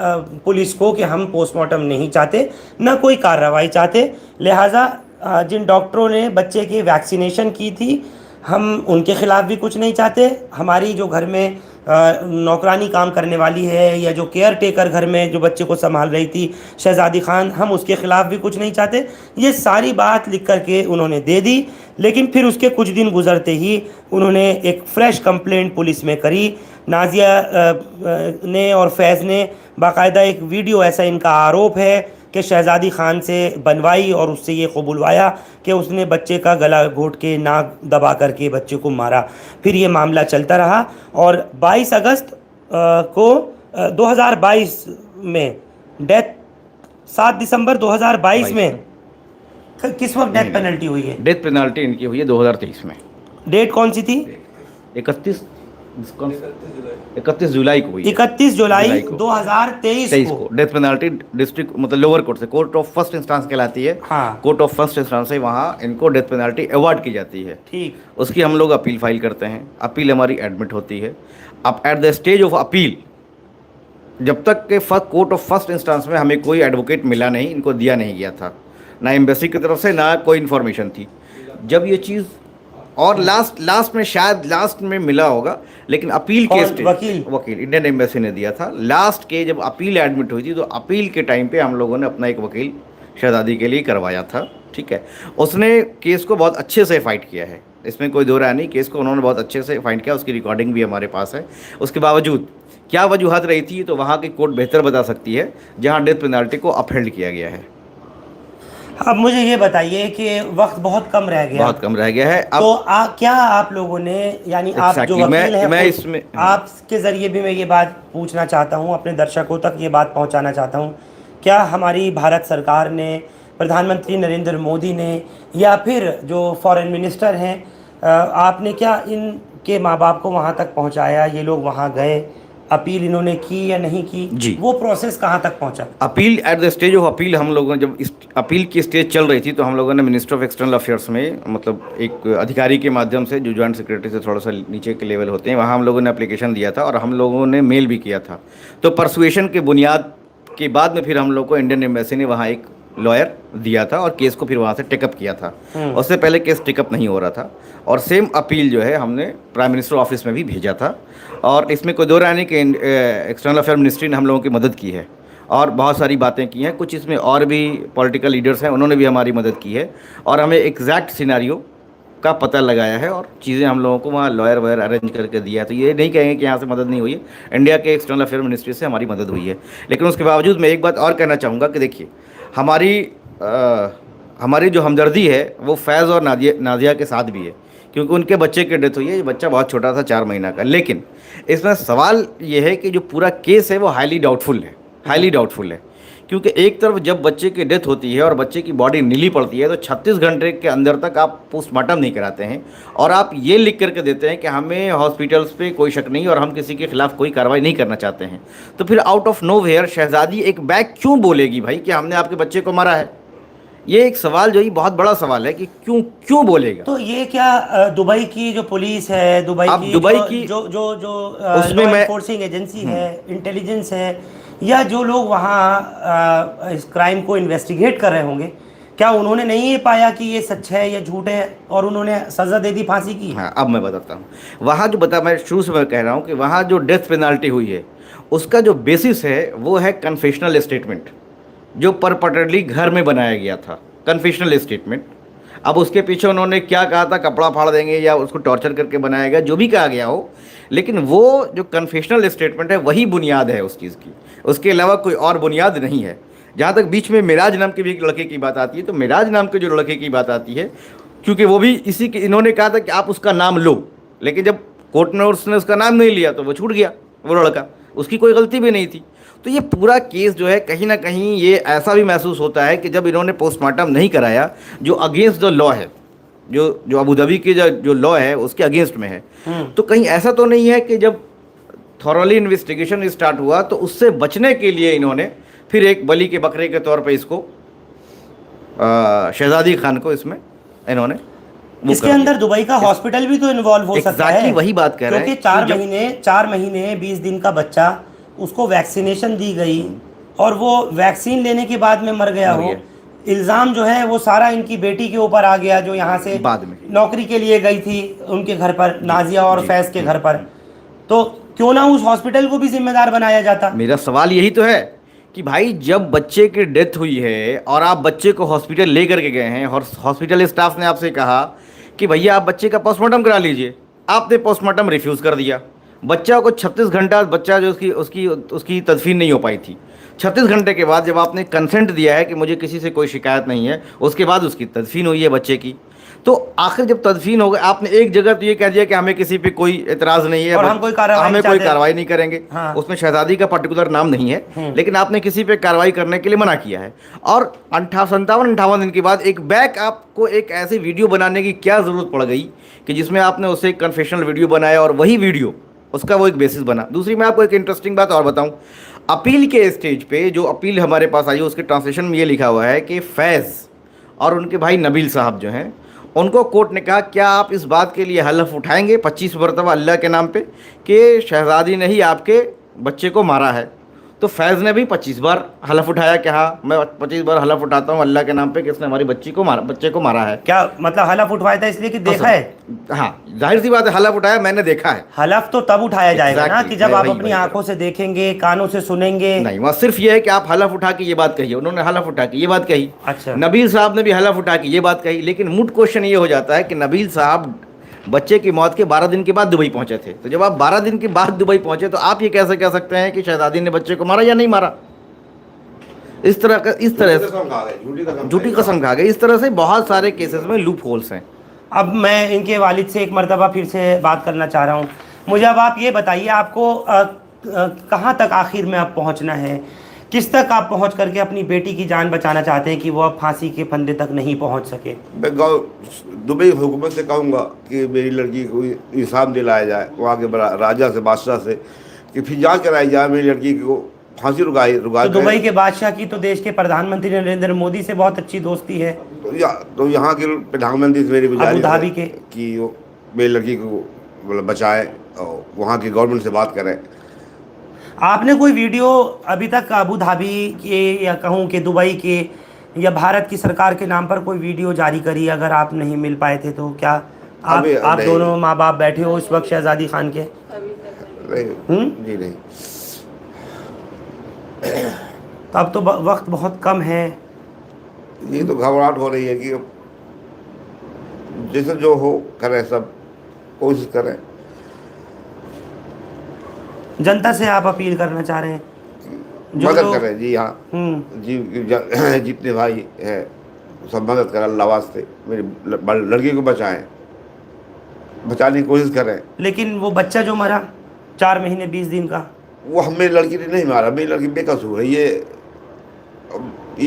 पुलिस को कि हम पोस्टमार्टम नहीं चाहते, न कोई कार्रवाई चाहते। लिहाजा जिन डॉक्टरों ने बच्चे की वैक्सीनेशन की थी, हम उनके ख़िलाफ़ भी कुछ नहीं चाहते। हमारी जो घर में नौकरानी काम करने वाली है, या जो केयर टेकर घर में जो बच्चे को संभाल रही थी शहज़ादी ख़ान, हम उसके ख़िलाफ़ भी कुछ नहीं चाहते। ये सारी बात लिख कर के उन्होंने दे दी, लेकिन फिर उसके कुछ दिन गुजरते ही उन्होंने एक फ़्रेश कंप्लेंट पुलिस में करी। नाजिया ने और फैज़ ने बाकायदा एक वीडियो, ऐसा इनका आरोप है कि शहज़ादी ख़ान से बनवाई और उससे ये कबूलवाया कि उसने बच्चे का गला घोंट के, नाक दबा करके बच्चे को मारा। फिर ये मामला चलता रहा और 22 अगस्त को 2022 में डेथ, 7 दिसंबर 2022 में किस वक्त डेथ पेनल्टी हुई है? डेथ पेनल्टी इनकी हुई है 2023 में। डेट कौन सी थी? 31 जुलाई को हुई। 31 जुलाई 2023 को डेथ पेनल्टी डिस्ट्रिक्ट, मतलब लोअर कोर्ट से, कोर्ट ऑफ फर्स्ट इंस्टेंस कहलाती है। हाँ, कोर्ट ऑफ फर्स्ट इंस्टेंस से वहाँ इनको डेथ पेनल्टी अवार्ड की जाती है। ठीक। उसकी हम लोग अपील फाइल करते हैं, अपील हमारी एडमिट होती है। अब at the stage of appeal, जब तक के कोर्ट ऑफ फर्स्ट इंस्टेंस में हमें कोई एडवोकेट मिला नहीं, इनको दिया नहीं गया था, ना एम्बेसी की तरफ से ना कोई इन्फॉर्मेशन थी। जब ये चीज़, और लास्ट में, शायद लास्ट में मिला होगा, लेकिन अपील के वकील इंडियन एम्बेसी ने दिया था। लास्ट के जब अपील एडमिट हुई थी, तो अपील के टाइम पे हम लोगों ने अपना एक वकील शहज़ादी के लिए करवाया था। ठीक है। उसने केस को बहुत अच्छे से फाइट किया है, इसमें कोई दो राय नहीं, केस को उन्होंने बहुत अच्छे से फाइट किया, उसकी रिकॉर्डिंग भी हमारे पास है। उसके बावजूद क्या वजूहत रही थी तो वहाँ की कोर्ट बेहतर बता सकती है, जहाँ डेथ पेनल्टी को अपहेल्ड किया गया है। अब मुझे ये बताइए कि वक्त बहुत कम रह गया, बहुत कम रह गया है अब। तो क्या आप लोगों ने, यानी आप जो Exactly, वकील हैं, मैं इसमें आपके ज़रिए भी मैं ये बात पूछना चाहता हूँ, अपने दर्शकों तक ये बात पहुँचाना चाहता हूँ, क्या हमारी भारत सरकार ने, प्रधानमंत्री नरेंद्र मोदी ने, या फिर जो फॉरेन मिनिस्टर हैं, आपने क्या इनके माँ बाप को वहाँ तक पहुँचाया? ये लोग वहाँ गए, अपील इन्होंने की या नहीं की जी। वो प्रोसेस कहाँ तक पहुँचा? Appeal, at the stage of appeal, हम लोगों ने जब इस अपील की स्टेज चल रही थी तो हम लोगों ने मिनिस्टर ऑफ एक्सटर्नल अफेयर्स में, मतलब एक अधिकारी के माध्यम से जो जॉइंट सेक्रेटरी से थोड़ा सा नीचे के लेवल होते हैं, वहाँ हम लोगों ने एप्लीकेशन दिया था और हम लोगों ने मेल भी किया था। तो परसुएशन के बुनियाद के बाद में फिर हम लोग को इंडियन एम्बेसी ने वहाँ एक लॉयर दिया था और केस को फिर वहाँ से टेकअप किया था। उससे पहले केस टेकअप नहीं हो रहा था और सेम अपील जो है हमने प्राइम मिनिस्टर ऑफिस में भी भेजा था। और इसमें कोई दो राय नहीं कि एक्सटर्नल अफेयर मिनिस्ट्री ने हम लोगों की मदद की है और बहुत सारी बातें की हैं। कुछ इसमें और भी पॉलिटिकल लीडर्स हैं, उन्होंने भी हमारी मदद की है और हमें एग्जैक्ट सिनेरियो का पता लगाया है और चीज़ें हम लोगों को वहाँ लॉयर वायर अरेंज करके दिया है। तो ये नहीं कहेंगे कि यहाँ से मदद नहीं हुई है, इंडिया के एक्सटर्नल अफेयर मिनिस्ट्री से हमारी मदद हुई है। लेकिन उसके बावजूद मैं एक बात और कहना चाहूँगा कि देखिए, हमारी जो हमदर्दी है वो फैज़ और नादिया के साथ भी है, क्योंकि उनके बच्चे की डेथ हुई है। ये बच्चा बहुत छोटा था, 4 महीना का। लेकिन इसमें सवाल ये है कि जो पूरा केस है वो हाईली डाउटफुल है, क्योंकि एक तरफ जब बच्चे की डेथ होती है और बच्चे की बॉडी नीली पड़ती है तो 36 घंटे के अंदर तक आप पोस्टमार्टम नहीं कराते हैं और आप ये लिख करके देते हैं कि हमें हॉस्पिटल्स पे कोई शक नहीं और हम किसी के खिलाफ कोई कार्रवाई नहीं करना चाहते हैं। तो फिर आउट ऑफ नोवेयर शहजादी एक बैग क्यों बोलेगी भाई कि हमने आपके बच्चे को मारा है? ये एक सवाल जो ही बहुत बड़ा सवाल है कि क्यों बोलेगा। तो ये क्या दुबई की जो पुलिस है, दुबई की जो उसमें मैं एनफोर्सिंग एजेंसी है, इंटेलिजेंस है, या जो लोग वहाँ इस क्राइम को इन्वेस्टिगेट कर रहे होंगे, क्या उन्होंने नहीं ये पाया कि ये सच है या झूठ है और उन्होंने सज़ा दे दी, फांसी की? हाँ, अब मैं बताता हूँ। वहाँ जो मैं शुरू से मैं कह रहा हूँ कि वहाँ जो डेथ पेनाल्टी हुई है उसका जो बेसिस है वो है कन्फेशनल स्टेटमेंट जो परपटेडली घर में बनाया गया था, कन्फेशनल स्टेटमेंट। अब उसके पीछे उन्होंने क्या कहा था, कपड़ा फाड़ देंगे या उसको टॉर्चर करके बनाया गया, जो भी कहा गया हो, लेकिन वो जो कन्फेशनल स्टेटमेंट है वही बुनियाद है उस चीज़ की, उसके अलावा कोई और बुनियाद नहीं है। जहाँ तक बीच में मिराज नाम के भी एक लड़के की बात आती है, तो मिराज नाम के जो लड़के की बात आती है, क्योंकि वो भी इसी के, इन्होंने कहा था कि आप उसका नाम लो, लेकिन जब कोर्ट ने उसने उसका नाम नहीं लिया तो वो छूट गया, वो लड़का, उसकी कोई गलती भी नहीं थी। तो ये पूरा केस जो है कहीं ना कहीं ये ऐसा भी महसूस होता है कि जब इन्होंने पोस्टमार्टम नहीं कराया, जो अगेंस्ट द लॉ है, जो अबू धाबी के जो लॉ है उसके अगेंस्ट में है, तो कहीं ऐसा तो नहीं है कि जब थॉरली इन्वेस्टिगेशन स्टार्ट हुआ तो उससे बचने के लिए इन्होंने फिर एक बलि के बकरे के तौर पे इसको शहजादी खान को इसमें इन्होंने इसके अंदर दुबई का हॉस्पिटल भी तो इन्वॉल्व हो सकता है। वही बात कह रहे हैं, क्योंकि 4 महीने 20 दिन का बच्चा, उसको वैक्सीनेशन दी गई और वो वैक्सीन लेने के बाद में मर गया हो। इल्ज़ाम जो है वो सारा इनकी बेटी के ऊपर आ गया, जो यहाँ से बाद में नौकरी के लिए गई थी उनके घर पर, नाजिया और फैज़ के घर पर। तो क्यों ना उस हॉस्पिटल को भी जिम्मेदार बनाया जाता? मेरा सवाल यही तो है कि भाई जब बच्चे की डेथ हुई है और आप बच्चे को हॉस्पिटल ले करके गए हैं और हॉस्पिटल स्टाफ ने आपसे कहा कि भैया आप बच्चे का पोस्टमार्टम करा लीजिए, आपने पोस्टमार्टम रिफ्यूज़ कर दिया। बच्चा को 36 घंटा, बच्चा जो उसकी तदफीन नहीं हो पाई थी, 36 घंटे के बाद जब आपने कंसेंट दिया है कि मुझे किसी से कोई शिकायत नहीं है, उसके बाद उसकी तदफीन हुई है बच्चे की। तो आखिर जब तदफीन हो गई, आपने एक जगह तो ये कह दिया कि हमें किसी पे कोई एतराज़ नहीं है और हम कोई कार्रवाई नहीं करेंगे। हाँ। उसमें शहजादी का पर्टिकुलर नाम नहीं है, लेकिन आपने किसी पे कार्रवाई करने के लिए मना किया है। और 57-58 दिन के बाद एक बैक आपको एक ऐसी वीडियो बनाने की क्या ज़रूरत पड़ गई कि जिसमें आपने उसे एक कन्फेशनल वीडियो बनाया और वही वीडियो उसका वो एक बेसिस बना। दूसरी मैं आपको एक इंटरेस्टिंग बात और बताऊं, अपील के स्टेज पे जो अपील हमारे पास आई है उसके ट्रांसलेशन में ये लिखा हुआ है कि फैज़ और उनके भाई नबील साहब जो हैं, उनको कोर्ट ने कहा क्या आप इस बात के लिए हलफ उठाएंगे 25 मरतबा अल्लाह के नाम पे कि शहजादी ने ही आपके बच्चे को मारा है? तो फैज़ ने भी 25 बार हलफ उठाया कि हाँ मैं 25 बार हलफ उठाता हूँ अल्लाह के नाम पे कि इसने हमारी बच्चे को मारा है। क्या मतलब हलफ उठवाया था इसलिए कि देखा है? हाँ जाहिर सी बात है, हलफ उठाया, मैंने देखा है। हलफ तो तब उठाया जाएगा ना Exactly, कि जब मैं आप वही अपनी कह रहा आंखों से देखेंगे, कानों से सुनेंगे। नहीं, वहाँ सिर्फ ये है कि आप हलफ उठा के ये बात कहिए। उन्होंने हलफ उठा के ये बात कही। अच्छा। नबील साहब ने भी हलफ उठा के ये बात कही, लेकिन मूड क्वेश्चन ये हो जाता है कि नबील साहब बच्चे की मौत के 12 दिन के बाद दुबई पहुंचे थे। तो जब आप 12 दिन के बाद दुबई पहुंचे तो आप ये कैसे कह सकते हैं कि शहजादी ने बच्चे को मारा या नहीं मारा? इस तरह से झूठी कसम खा गए। इस तरह से बहुत सारे केसेस में लूप होल्स हैं। अब मैं इनके वालिद से एक मर्तबा फिर से बात करना चाह रहा हूँ। मुझे अब आप ये बताइए, आपको कहाँ तक आखिर में अब पहुँचना है? किस तक आप पहुँच करके अपनी बेटी की जान बचाना चाहते हैं कि वो अब फांसी के फंदे तक नहीं पहुँच सके? मैं दुबई हुकूमत से कहूँगा कि मेरी लड़की को इंसाफ दिलाया जाए, वहाँ के राजा से, बादशाह से, कि फिर जाँच कराई जाए मेरी लड़की को फांसी रुका तो दुबई के बादशाह की तो देश के प्रधानमंत्री नरेंद्र मोदी से बहुत अच्छी दोस्ती है। तो यहाँ के प्रधानमंत्री से मेरी गुजारिश अबू धाबी के कि वो मेरी लड़की को मतलब बचाए और वहाँ की गवर्नमेंट से बात करें। आपने कोई वीडियो अभी तक अबू धाबी के या कहूँ कि दुबई के या भारत की सरकार के नाम पर कोई वीडियो जारी करी? अगर आप नहीं मिल पाए थे तो क्या आप दोनों माँ बाप बैठे हो उस वक्त शहजादी खान के? जी नहीं। तो अब तो वक्त बहुत कम है। ये तो घबराहट हो रही है कि जैसे जो हो करें, सब कोशिश करें। जनता से आप अपील करना चाह रहे हैं मदद करें? जी हाँ जी, जितने भाई हैं सब मदद करें, अल्लाह वास्ते मेरी लड़की को बचाने की कोशिश करें। लेकिन वो बच्चा जो मरा 4 महीने 20 दिन का, वो हमें लड़की ने नहीं मारा, मेरी लड़की बेकसूर है। ये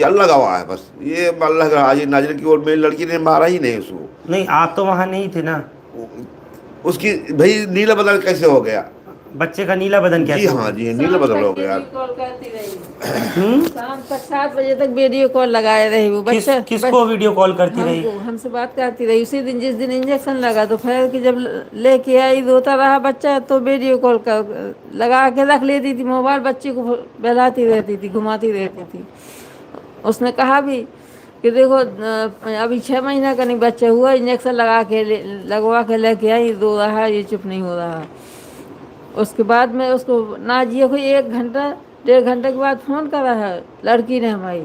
अल्लाह गवाह है, बस ये अल्लाह का हाजिर नाजिर की, और मेरी लड़की ने मारा ही नहीं उसको। नहीं, आप तो वहाँ नहीं थे ना। उसकी भाई नीला बदल कैसे हो गया? बच्चे का नीला बदन जी कैसे? हाँ जी, नीला बदल हो गया। शाम तक 7 बजे तक वीडियो कॉल लगाए रही वो बच्चा। किसको वीडियो कॉल करती रही? हमसे बात करती रही। उसी दिन जिस दिन इंजेक्शन लगा तो फिर कि जब लेके आई रोता रहा बच्चा तो वीडियो कॉल कर लगा के रख लेती थी मोबाइल, बच्चे को बहलाती रहती थी, घुमाती रहती थी। उसने कहा भी कि देखो अभी 6 महीना का नहीं बच्चा हुआ, इंजेक्शन लगवा के लेके आई, रो रहा है, ये चुप नहीं हो रहा। उसके बाद में उसको नाजिया को 1 घंटा 1.5 घंटे के बाद फ़ोन करा है लड़की ने हमारी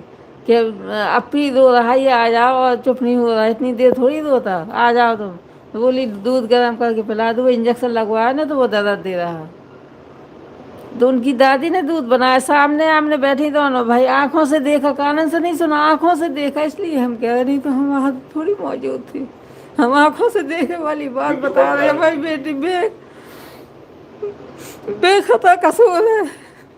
कि अपी रो रहा है, ये आ जाओ, और चुप नहीं हो रहा, इतनी देर थोड़ी रोता, आ जाओ तुम। तो बोली दूध गर्म करके पिला दो, इंजेक्शन लगवाया ना तो वो दर्द दे रहा है। तो उनकी दादी ने दूध बनाया, सामने आमने बैठी दोनों भाई, आंखों से देखा, कानन से नहीं सुना, आंखों से देखा। इसलिए हम कह रहे, नहीं तो हम वहाँ थोड़ी मौजूद थी, हम आंखों से देखे वाली बात बता रहे हैं। भाई बेटी बेखता कसूर है,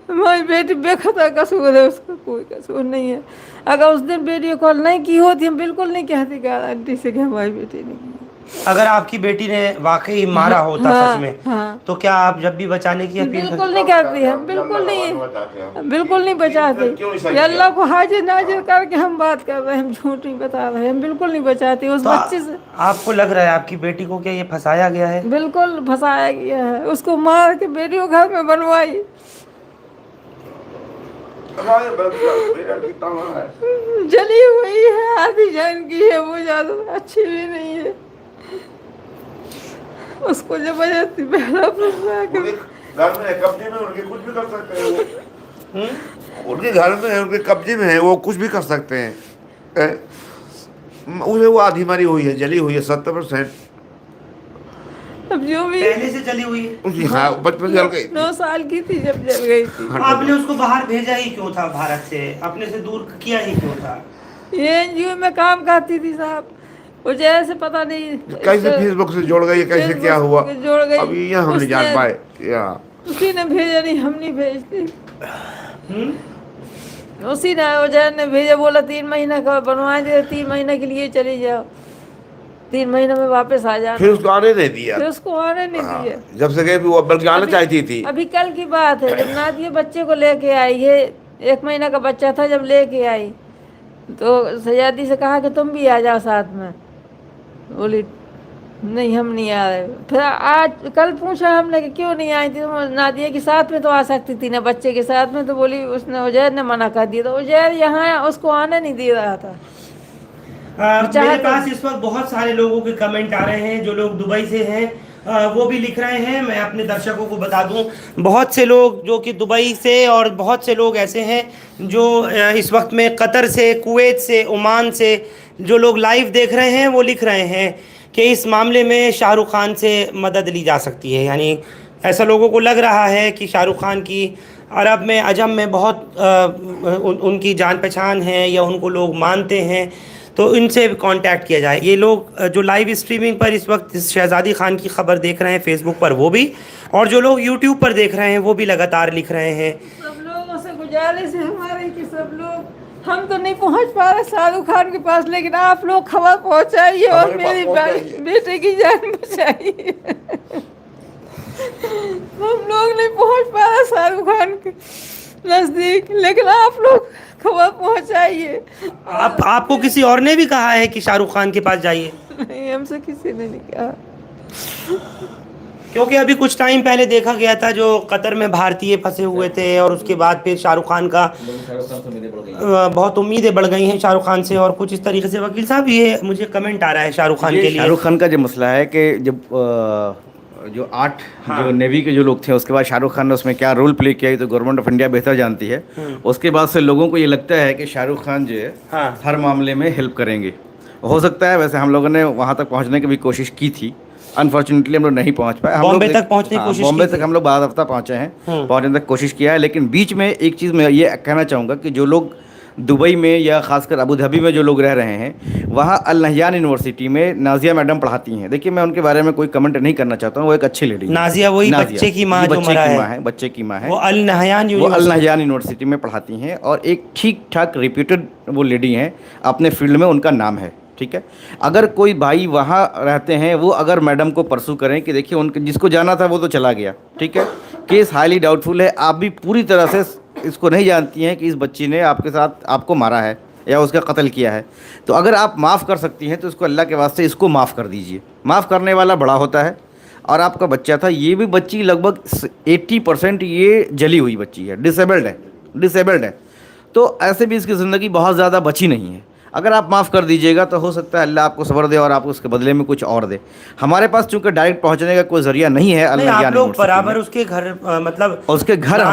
हमारी बेटी बेखता कसूर है, उसका कोई कसूर नहीं है। अगर उस दिन वीडियो कॉल नहीं की होती हम बिल्कुल नहीं कहते गारंटी से कि हमारी बेटी नहीं की। अगर आपकी बेटी ने वाकई मारा होता सच में, तो क्या आप जब भी बचाने की अपील? बिल्कुल नहीं करती हम, बिल्कुल नहीं बचाते। अल्लाह को हाजिर नाजिर करके हम बात कर रहे हैं, हम झूठ नहीं बता रहे, हम बिल्कुल नहीं बचाते उस बच्चे से। आपको लग रहा है आपकी बेटी को क्या ये फंसाया गया है? बिल्कुल फंसाया गया है, उसको मार के वीडियो घर में बनवाई। जली हुई है, आधी जान की है, वो ज्यादा अच्छी भी नहीं है। उसको जबरदस्ती पहला घर में कब्जे में उनके कुछ भी कर सकते हैं वो। उनके घर में है, उनके कब्जे में है, वो कुछ भी कर सकते हैं। उसे वो आधी मरी हुई है, जली हुई है 70%। अब जो भी पहले से जली हुई है। हाँ, बचपन जल गई, 9 साल की थी जब जल गई थी। आपने उसको बाहर भेजा ही क्यों था? भारत से अपने से दूर किया ही क्यों था? ये एनजीओ में काम करती थी साहब, वो जैसे पता नहीं कैसे फेसबुक से जोड़ गई, कैसे क्या हुआ, जोड़ गई। अभी यहाँ हम नहीं जान पाए। उसी ने भेजा, नहीं हम नहीं भेजते। उसी ने वजह ने भेजा, बोला 3 महीना का बनवा दे, 3 महीने के लिए चली जाओ, 3 महीने में वापस आ जाना। फिर उसको आने नहीं दिया, फिर उसको आने नहीं दिया। जब से गए वो बल्कि आना चाहती थी। अभी कल की बात है, जब नादिया बच्चे को लेके आई, ये 1 महीना का बच्चा था, जब लेके आई तो सयादी से कहा कि तुम भी आ जाओ साथ में। बोली नहीं हम नहीं आ रहे। फिर आज कल पूछा हमने कि क्यों नहीं आई थी, तो नादिया के साथ में तो आ सकती थी ना, बच्चे के साथ में, तो बोली उसने उजैर ने मना कर दिया, तो उजैर यहाँ उसको आने नहीं दे रहा था। मेरे पास इस वक्त बहुत सारे लोगों के कमेंट आ रहे हैं, जो लोग दुबई से हैं वो भी लिख रहे हैं। मैं अपने दर्शकों को बता दूं, बहुत से लोग जो कि दुबई से, और बहुत से लोग ऐसे हैं जो इस वक्त में कतर से, कुवैत से, ओमान से जो लोग लाइव देख रहे हैं, वो लिख रहे हैं कि इस मामले में शाहरुख खान से मदद ली जा सकती है। यानी ऐसा लोगों को लग रहा है कि शाहरुख खान की अरब में, अजम में बहुत उनकी जान पहचान है, या उनको लोग मानते हैं, तो इनसे कांटेक्ट किया जाए। ये लोग जो लाइव स्ट्रीमिंग पर इस वक्त शहज़ादी खान की खबर देख रहे हैं फेसबुक पर, वो भी, और जो लोग यूट्यूब पर देख रहे हैं वो भी लगातार लिख रहे हैं। सब लोगों से गुजारिश है हमारे कि सब लोग, हम तो नहीं पहुंच पा रहे शाहरुख खान के पास, लेकिन आप लोग खबर पहुंचाइए और मेरी बेटे की जान बचाइए। हम लोग नहीं पहुंच पा रहे शाहरुख खान के नज़दीक, लेकिन आप लोग खबर पहुंचाइए। आपको किसी और ने भी कहा है कि शाहरुख खान के पास जाइए? नहीं, हमसे किसी ने नहीं कहा। क्योंकि अभी कुछ टाइम पहले देखा गया था जो कतर में भारतीय फंसे हुए थे, और उसके बाद फिर शाहरुख खान का बहुत उम्मीदें बढ़ गई हैं शाहरुख खान से, और कुछ इस तरीके से। वकील साहब, ये मुझे कमेंट आ रहा है शाहरुख खान के लिए। शाहरुख खान का जो मसला है कि जब जो 8 जो नेवी के जो लोग थे, उसके बाद शाहरुख खान ने उसमें क्या रोल प्ले किया, तो गवर्नमेंट ऑफ इंडिया बेहतर जानती है। उसके बाद से लोगों को ये लगता है कि शाहरुख खान जो है हर मामले में हेल्प करेंगे। हो सकता है, वैसे हम लोगों ने वहाँ तक पहुँचने की भी कोशिश की थी, अनफॉर्चुनेटली हम लोग नहीं पहुँच पाए। बॉम्बे तक पहुँचने की कोशिश, बॉम्बे तक हम लोग बाद हफ्ता पहुँचे हैं, पहुँचने तक कोशिश किया है। लेकिन बीच में एक चीज़ मैं ये कहना चाहूँगा कि जो लोग दुबई में या ख़ासकर अबू धाबी में जो लोग रह रहे हैं, वहाँ अल नहयान यूनिवर्सिटी में नाजिया मैडम पढ़ाती हैं। देखिए, मैं उनके बारे में कोई कमेंट नहीं करना चाहता हूँ, वो एक अच्छी लेडी। नाजिया वही बच्चे की माँ जो मरा है, बच्चे की माँ है, वो अल नहयान यूनिवर्सिटी में पढ़ाती हैं, और एक ठीक ठाक रिप्यूटेड वो लेडी हैं, अपने फील्ड में उनका नाम है। ठीक है, अगर कोई भाई वहाँ रहते हैं, वो अगर मैडम को परसू करें कि देखिए उनके जिसको जाना था वो तो चला गया, ठीक है, केस हाईली डाउटफुल है, आप भी पूरी तरह से इसको नहीं जानती हैं कि इस बच्ची ने आपके साथ आपको मारा है या उसका कत्ल किया है, तो अगर आप माफ़ कर सकती हैं तो इसको अल्लाह के वास्ते इसको माफ़ कर दीजिए। माफ़ करने वाला बड़ा होता है, और आपका बच्चा था, ये भी बच्ची लगभग 80% ये जली हुई बच्ची है, डिसेबल्ड है, तो ऐसे भी इसकी ज़िंदगी बहुत ज़्यादा बची नहीं है। अगर आप माफ़ कर दीजिएगा तो हो सकता है अल्लाह आपको सब्र दे और आपको उसके बदले में कुछ और दे। हमारे पास चूंकि डायरेक्ट पहुंचने का कोई जरिया नहीं है, आप लोग बराबर उसके घर, मतलब उसके घर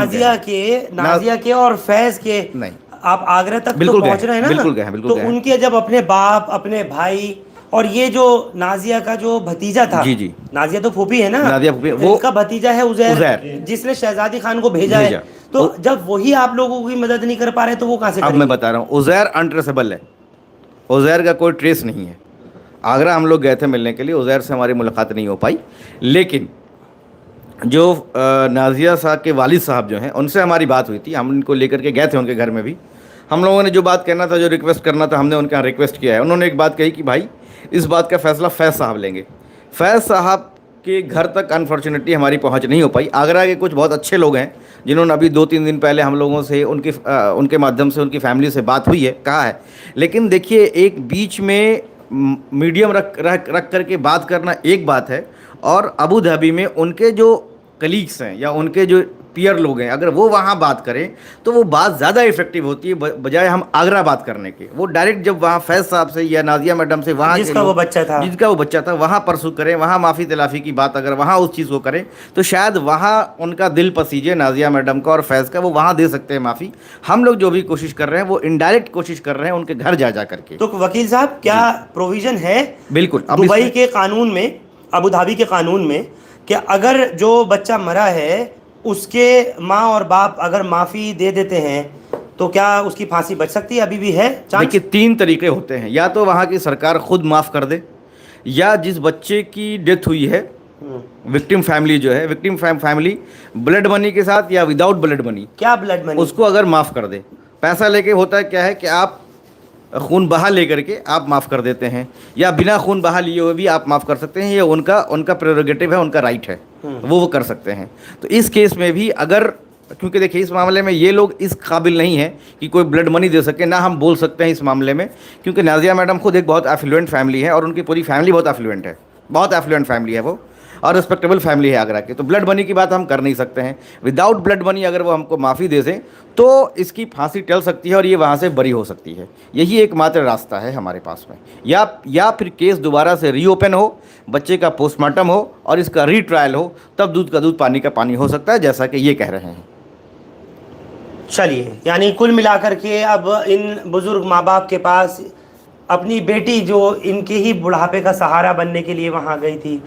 नाजिया के और फैज के, नहीं, आप आगरा तक तो पहुंच रहे हैं ना? बिल्कुल गए, बिल्कुल। तो उनके जब अपने बाप, अपने भाई, और ये जो नाजिया का जो भतीजा था, जी, नाजिया तो फूफी है ना, नाजिया फूफी, वो उनका भतीजा है उजैर, जिसने शहजादी खान को भेजा है। तो जब वही आप लोगों की मदद नहीं कर पा रहे, तो वो कहाँ से करेंगे? अब मैं बता रहा हूँ, उजैर अनट्रेसेबल है, उजैर का कोई ट्रेस नहीं है। आगरा हम लोग गए थे मिलने के लिए, उजैर से हमारी मुलाकात नहीं हो पाई, लेकिन जो नाजिया साहब के वालिद साहब जो हैं, उनसे हमारी बात हुई थी, हम उनको लेकर के गए थे उनके घर में भी। हम लोगों ने जो बात कहना था, जो रिक्वेस्ट करना था, हमने उनके यहाँ रिक्वेस्ट किया है। उन्होंने एक बात कही कि भाई इस बात का फ़ैसला फैज़ साहब लेंगे। फैज़ साहब के घर तक अनफॉर्चुनेटली हमारी पहुंच नहीं हो पाई। आगरा के कुछ बहुत अच्छे लोग हैं जिन्होंने अभी 2-3 दिन पहले हम लोगों से उनके माध्यम से उनकी फैमिली से बात हुई है, कहा है। लेकिन देखिए, एक बीच में मीडियम रख करके बात करना एक बात है, और अबू धाबी में उनके जो कलीग्स हैं या उनके जो पीयर लोग हैं, अगर वो वहाँ बात करें तो वो बात ज़्यादा इफेक्टिव होती है बजाय हम आगरा बात करने के। वो डायरेक्ट जब वहाँ फैज़ साहब से या नाजिया मैडम से, वहाँ जिसका वो बच्चा था वहाँ परसू करें, वहाँ माफ़ी तलाफ़ी की बात अगर वहाँ उस चीज़ को करें, तो शायद वहाँ उनका दिल पसीजे नाजिया मैडम का और फैज़ का, वो वहाँ दे सकते हैं माफ़ी। हम लोग जो भी कोशिश कर रहे हैं वो इनडायरेक्ट कोशिश कर रहे हैं उनके घर जा करके। तो वकील साहब, क्या प्रोविज़न है बिल्कुल दुबई के कानून में, अबू धाबी के कानून में, कि अगर जो बच्चा मरा है उसके माँ और बाप अगर माफ़ी दे देते हैं तो क्या उसकी फांसी बच सकती है? अभी भी है चांस? देखिए, 3 तरीके होते हैं, या तो वहाँ की सरकार खुद माफ़ कर दे, या जिस बच्चे की डेथ हुई है, विक्टिम फैमिली जो है, विक्टिम फैमिली ब्लड मनी के साथ या विदाउट ब्लड मनी, क्या ब्लड मनी, उसको अगर माफ़ कर दे। पैसा लेके होता है क्या है कि आप खून बहा लेकर के आप माफ़ कर देते हैं, या बिना खून बहा लिए हुए भी आप माफ़ कर सकते हैं, ये उनका प्रेरोगेटिव है, उनका राइट है, वो कर सकते हैं। तो इस केस में भी अगर, क्योंकि देखिए इस मामले में ये लोग इस काबिल नहीं है कि कोई ब्लड मनी दे सके, ना हम बोल सकते हैं इस मामले में, क्योंकि नाजिया मैडम खुद एक बहुत एफ्लुएंट फैमिली है और उनकी पूरी फैमिली बहुत एफ्लुएंट है, बहुत एफ्लुएंट फैमिली है वो, और रिस्पेक्टेबल फैमिली है आगरा की। तो ब्लड मनी की बात हम कर नहीं सकते हैं। विदाउट ब्लड मनी अगर वो हमको माफ़ी दे दें तो इसकी फांसी टल सकती है और ये वहाँ से बरी हो सकती है। यही एकमात्र रास्ता है हमारे पास में, या फिर केस दोबारा से रीओपन हो, बच्चे का पोस्टमार्टम हो और इसका रीट्रायल हो, तब दूध का दूध पानी का पानी हो सकता है, जैसा कि ये कह रहे हैं। चलिए, यानी कुल मिलाकर के अब इन बुज़ुर्ग माँ बाप के पास अपनी बेटी जो इनके ही बुढ़ापे का सहारा बनने के लिए वहाँ गई थी,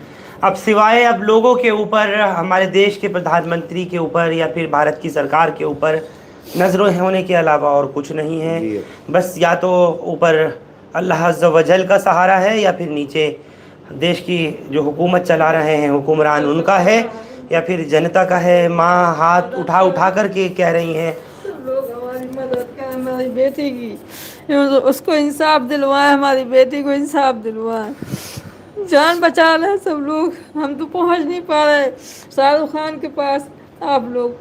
अब सिवाय अब लोगों के ऊपर, हमारे देश के प्रधानमंत्री के ऊपर या फिर भारत की सरकार के ऊपर नज़रों होने के अलावा और कुछ नहीं है। बस या तो ऊपर अल्लाह अज़्ज़ व जल का सहारा है, या फिर नीचे देश की जो हुकूमत चला रहे हैं हुक्मरान उनका है, या फिर जनता का है। माँ हाथ उठा उठा करके कह रही हैं लोग हमारी मदद करें, हमारी बेटी की, उसको इंसाफ दिलवाएं, हमारी बेटी को इंसाफ दिलवाएं, जान बचा लें सब लोग। हम तो पहुंच नहीं पा रहे शाहरुख खान के पास, आप लोग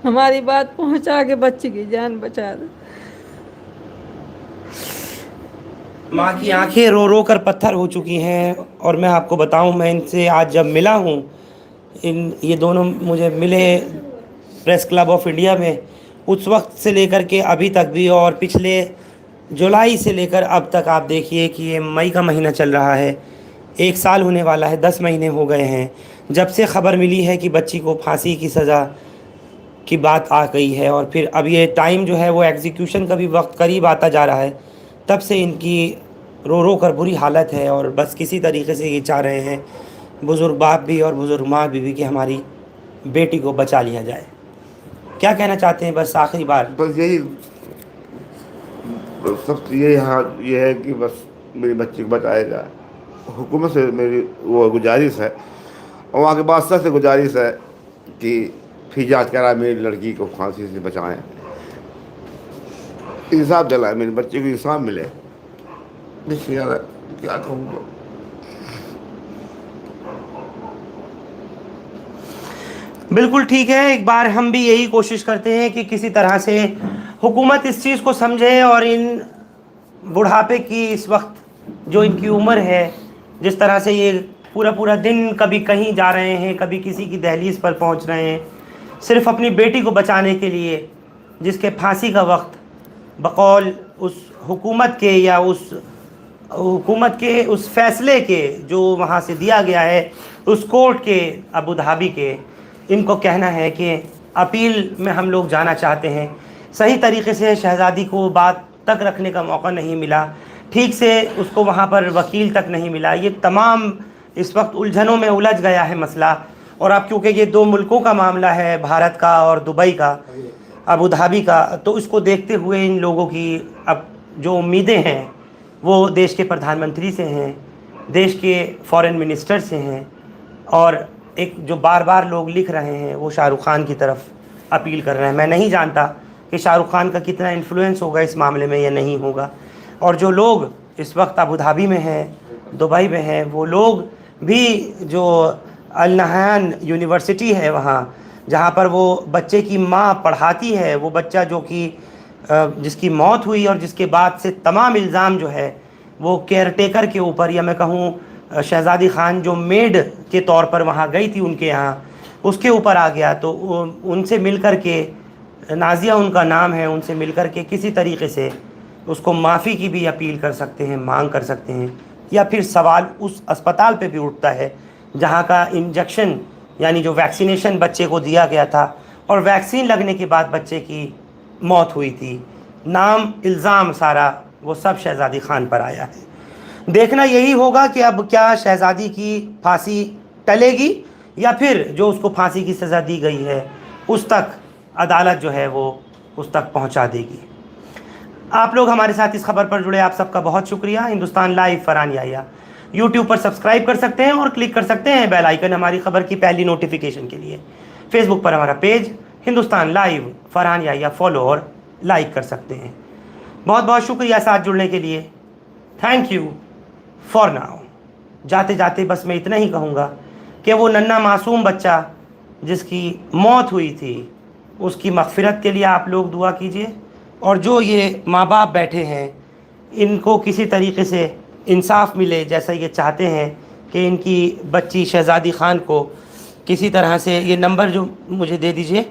हमारी बात पहुंचा के बच्चे की जान बचा दें। माँ की आंखें रो रो कर पत्थर हो चुकी हैं। और मैं आपको बताऊं, मैं इनसे आज जब मिला हूं, ये दोनों मुझे मिले प्रेस क्लब ऑफ इंडिया में, उस वक्त से लेकर के अभी तक भी, और पिछले जुलाई से लेकर अब तक आप देखिए कि ये मई का महीना चल रहा है, 1 साल होने वाला है, 10 महीने हो गए हैं जब से ख़बर मिली है कि बच्ची को फांसी की सज़ा की बात आ गई है। और फिर अब ये टाइम जो है वो एग्जीक्यूशन का भी वक्त करीब आता जा रहा है, तब से इनकी रो रो कर बुरी हालत है। और बस किसी तरीके से ये चाह रहे हैं बुज़ुर्ग बाप भी और बुज़ुर्ग माँ भी कि हमारी बेटी को बचा लिया जाए। क्या कहना चाहते हैं बस आखिरी बार? बस यही, सब ये यहाँ ये है कि बस मेरी बच्ची को बचाया जाए। हुकूमत से मेरी वो गुजारिश है, और वहाँ के बादशाह से गुजारिश है कि फिजाज करा मेरी लड़की को फांसी से बचाएं, इंसाफ दिलाएं, मेरी बच्चे को इंसाफ मिले। इससे ज़्यादा क्या कहूँगा। बिल्कुल ठीक है। एक बार हम भी यही कोशिश करते हैं कि किसी तरह से हुकूमत इस चीज़ को समझे, और इन बुढ़ापे की इस वक्त जो इनकी उम्र है, जिस तरह से ये पूरा दिन कभी कहीं जा रहे हैं, कभी किसी की दहलीज पर पहुंच रहे हैं, सिर्फ़ अपनी बेटी को बचाने के लिए, जिसके फांसी का वक्त बकौल उस हुकूमत के या उस हुकूमत के उस फैसले के जो वहाँ से दिया गया है, उस कोर्ट के अबू धाबी के, इनको कहना है कि अपील में हम लोग जाना चाहते हैं। सही तरीके से शहज़ादी को बात तक रखने का मौका नहीं मिला, ठीक से उसको वहाँ पर वकील तक नहीं मिला। ये तमाम इस वक्त उलझनों में उलझ गया है मसला। और अब क्योंकि ये 2 मुल्कों का मामला है, भारत का और दुबई का, अबू धाबी का, तो इसको देखते हुए इन लोगों की अब जो उम्मीदें हैं वो देश के प्रधानमंत्री से हैं, देश के फॉरेन मिनिस्टर से हैं, और एक जो बार बार लोग लिख रहे हैं वो शाहरुख खान की तरफ अपील कर रहे हैं। मैं नहीं जानता कि शाहरुख खान का कितना इन्फ्लुएंस होगा इस मामले में या नहीं होगा। और जो लोग इस वक्त अबू धाबी में हैं, दुबई में हैं, वो लोग भी, जो अल नहयान यूनिवर्सिटी है वहाँ जहाँ पर वो बच्चे की माँ पढ़ाती है, वो बच्चा जो कि जिसकी मौत हुई और जिसके बाद से तमाम इल्ज़ाम जो है वो केयर टेकर के ऊपर, या मैं कहूँ शहज़ादी ख़ान जो मेड के तौर पर वहाँ गई थी उनके यहाँ, उसके ऊपर आ गया। तो उनसे मिल कर के, नाजिया उनका नाम है, उनसे मिल कर के किसी तरीके से उसको माफ़ी की भी अपील कर सकते हैं, मांग कर सकते हैं। या फिर सवाल उस अस्पताल पे भी उठता है जहाँ का इंजेक्शन यानी जो वैक्सीनेशन बच्चे को दिया गया था और वैक्सीन लगने के बाद बच्चे की मौत हुई थी। नाम, इल्ज़ाम सारा वो सब शहज़ादी ख़ान पर आया है। देखना यही होगा कि अब क्या शहज़ादी की फांसी टलेगी या फिर जो उसको फांसी की सज़ा दी गई है उस तक अदालत जो है वो उस तक पहुंचा देगी। आप लोग हमारे साथ इस खबर पर जुड़े, आप सबका बहुत शुक्रिया। हिंदुस्तान लाइव फरहान याहिया यूट्यूब पर सब्सक्राइब कर सकते हैं और क्लिक कर सकते हैं बेल आइकन हमारी खबर की पहली नोटिफिकेशन के लिए। फेसबुक पर हमारा page Hindustan live Farhan Yahiya follow और लाइक कर सकते हैं। बहुत बहुत शुक्रिया साथ जुड़ने के लिए। Thank you for now. जाते जाते बस मैं इतना ही कहूँगा कि वो नन्हा मासूम बच्चा जिसकी मौत हुई थी उसकी मग़फ़िरत के लिए आप लोग दुआ कीजिए, और जो ये माँ बाप बैठे हैं इनको किसी तरीके से इंसाफ मिले, जैसा ये चाहते हैं कि इनकी बच्ची शहज़ादी ख़ान को किसी तरह से, ये नंबर जो मुझे दे दीजिए,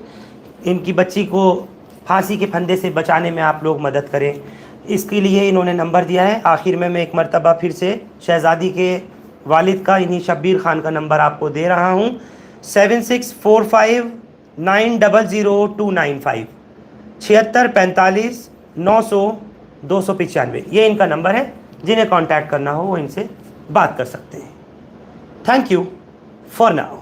इनकी बच्ची को फांसी के फंदे से बचाने में आप लोग मदद करें। इसके लिए इन्होंने नंबर दिया है। आखिर में मैं एक मरतबा फिर से शहज़ादी के वालिद का, इन्हीं शब्बीर ख़ान का नंबर आपको दे रहा हूँ, 7645900295, 7645900295। ये इनका नंबर है। जिन्हें कांटेक्ट करना हो वो इनसे बात कर सकते हैं। Thank you for now.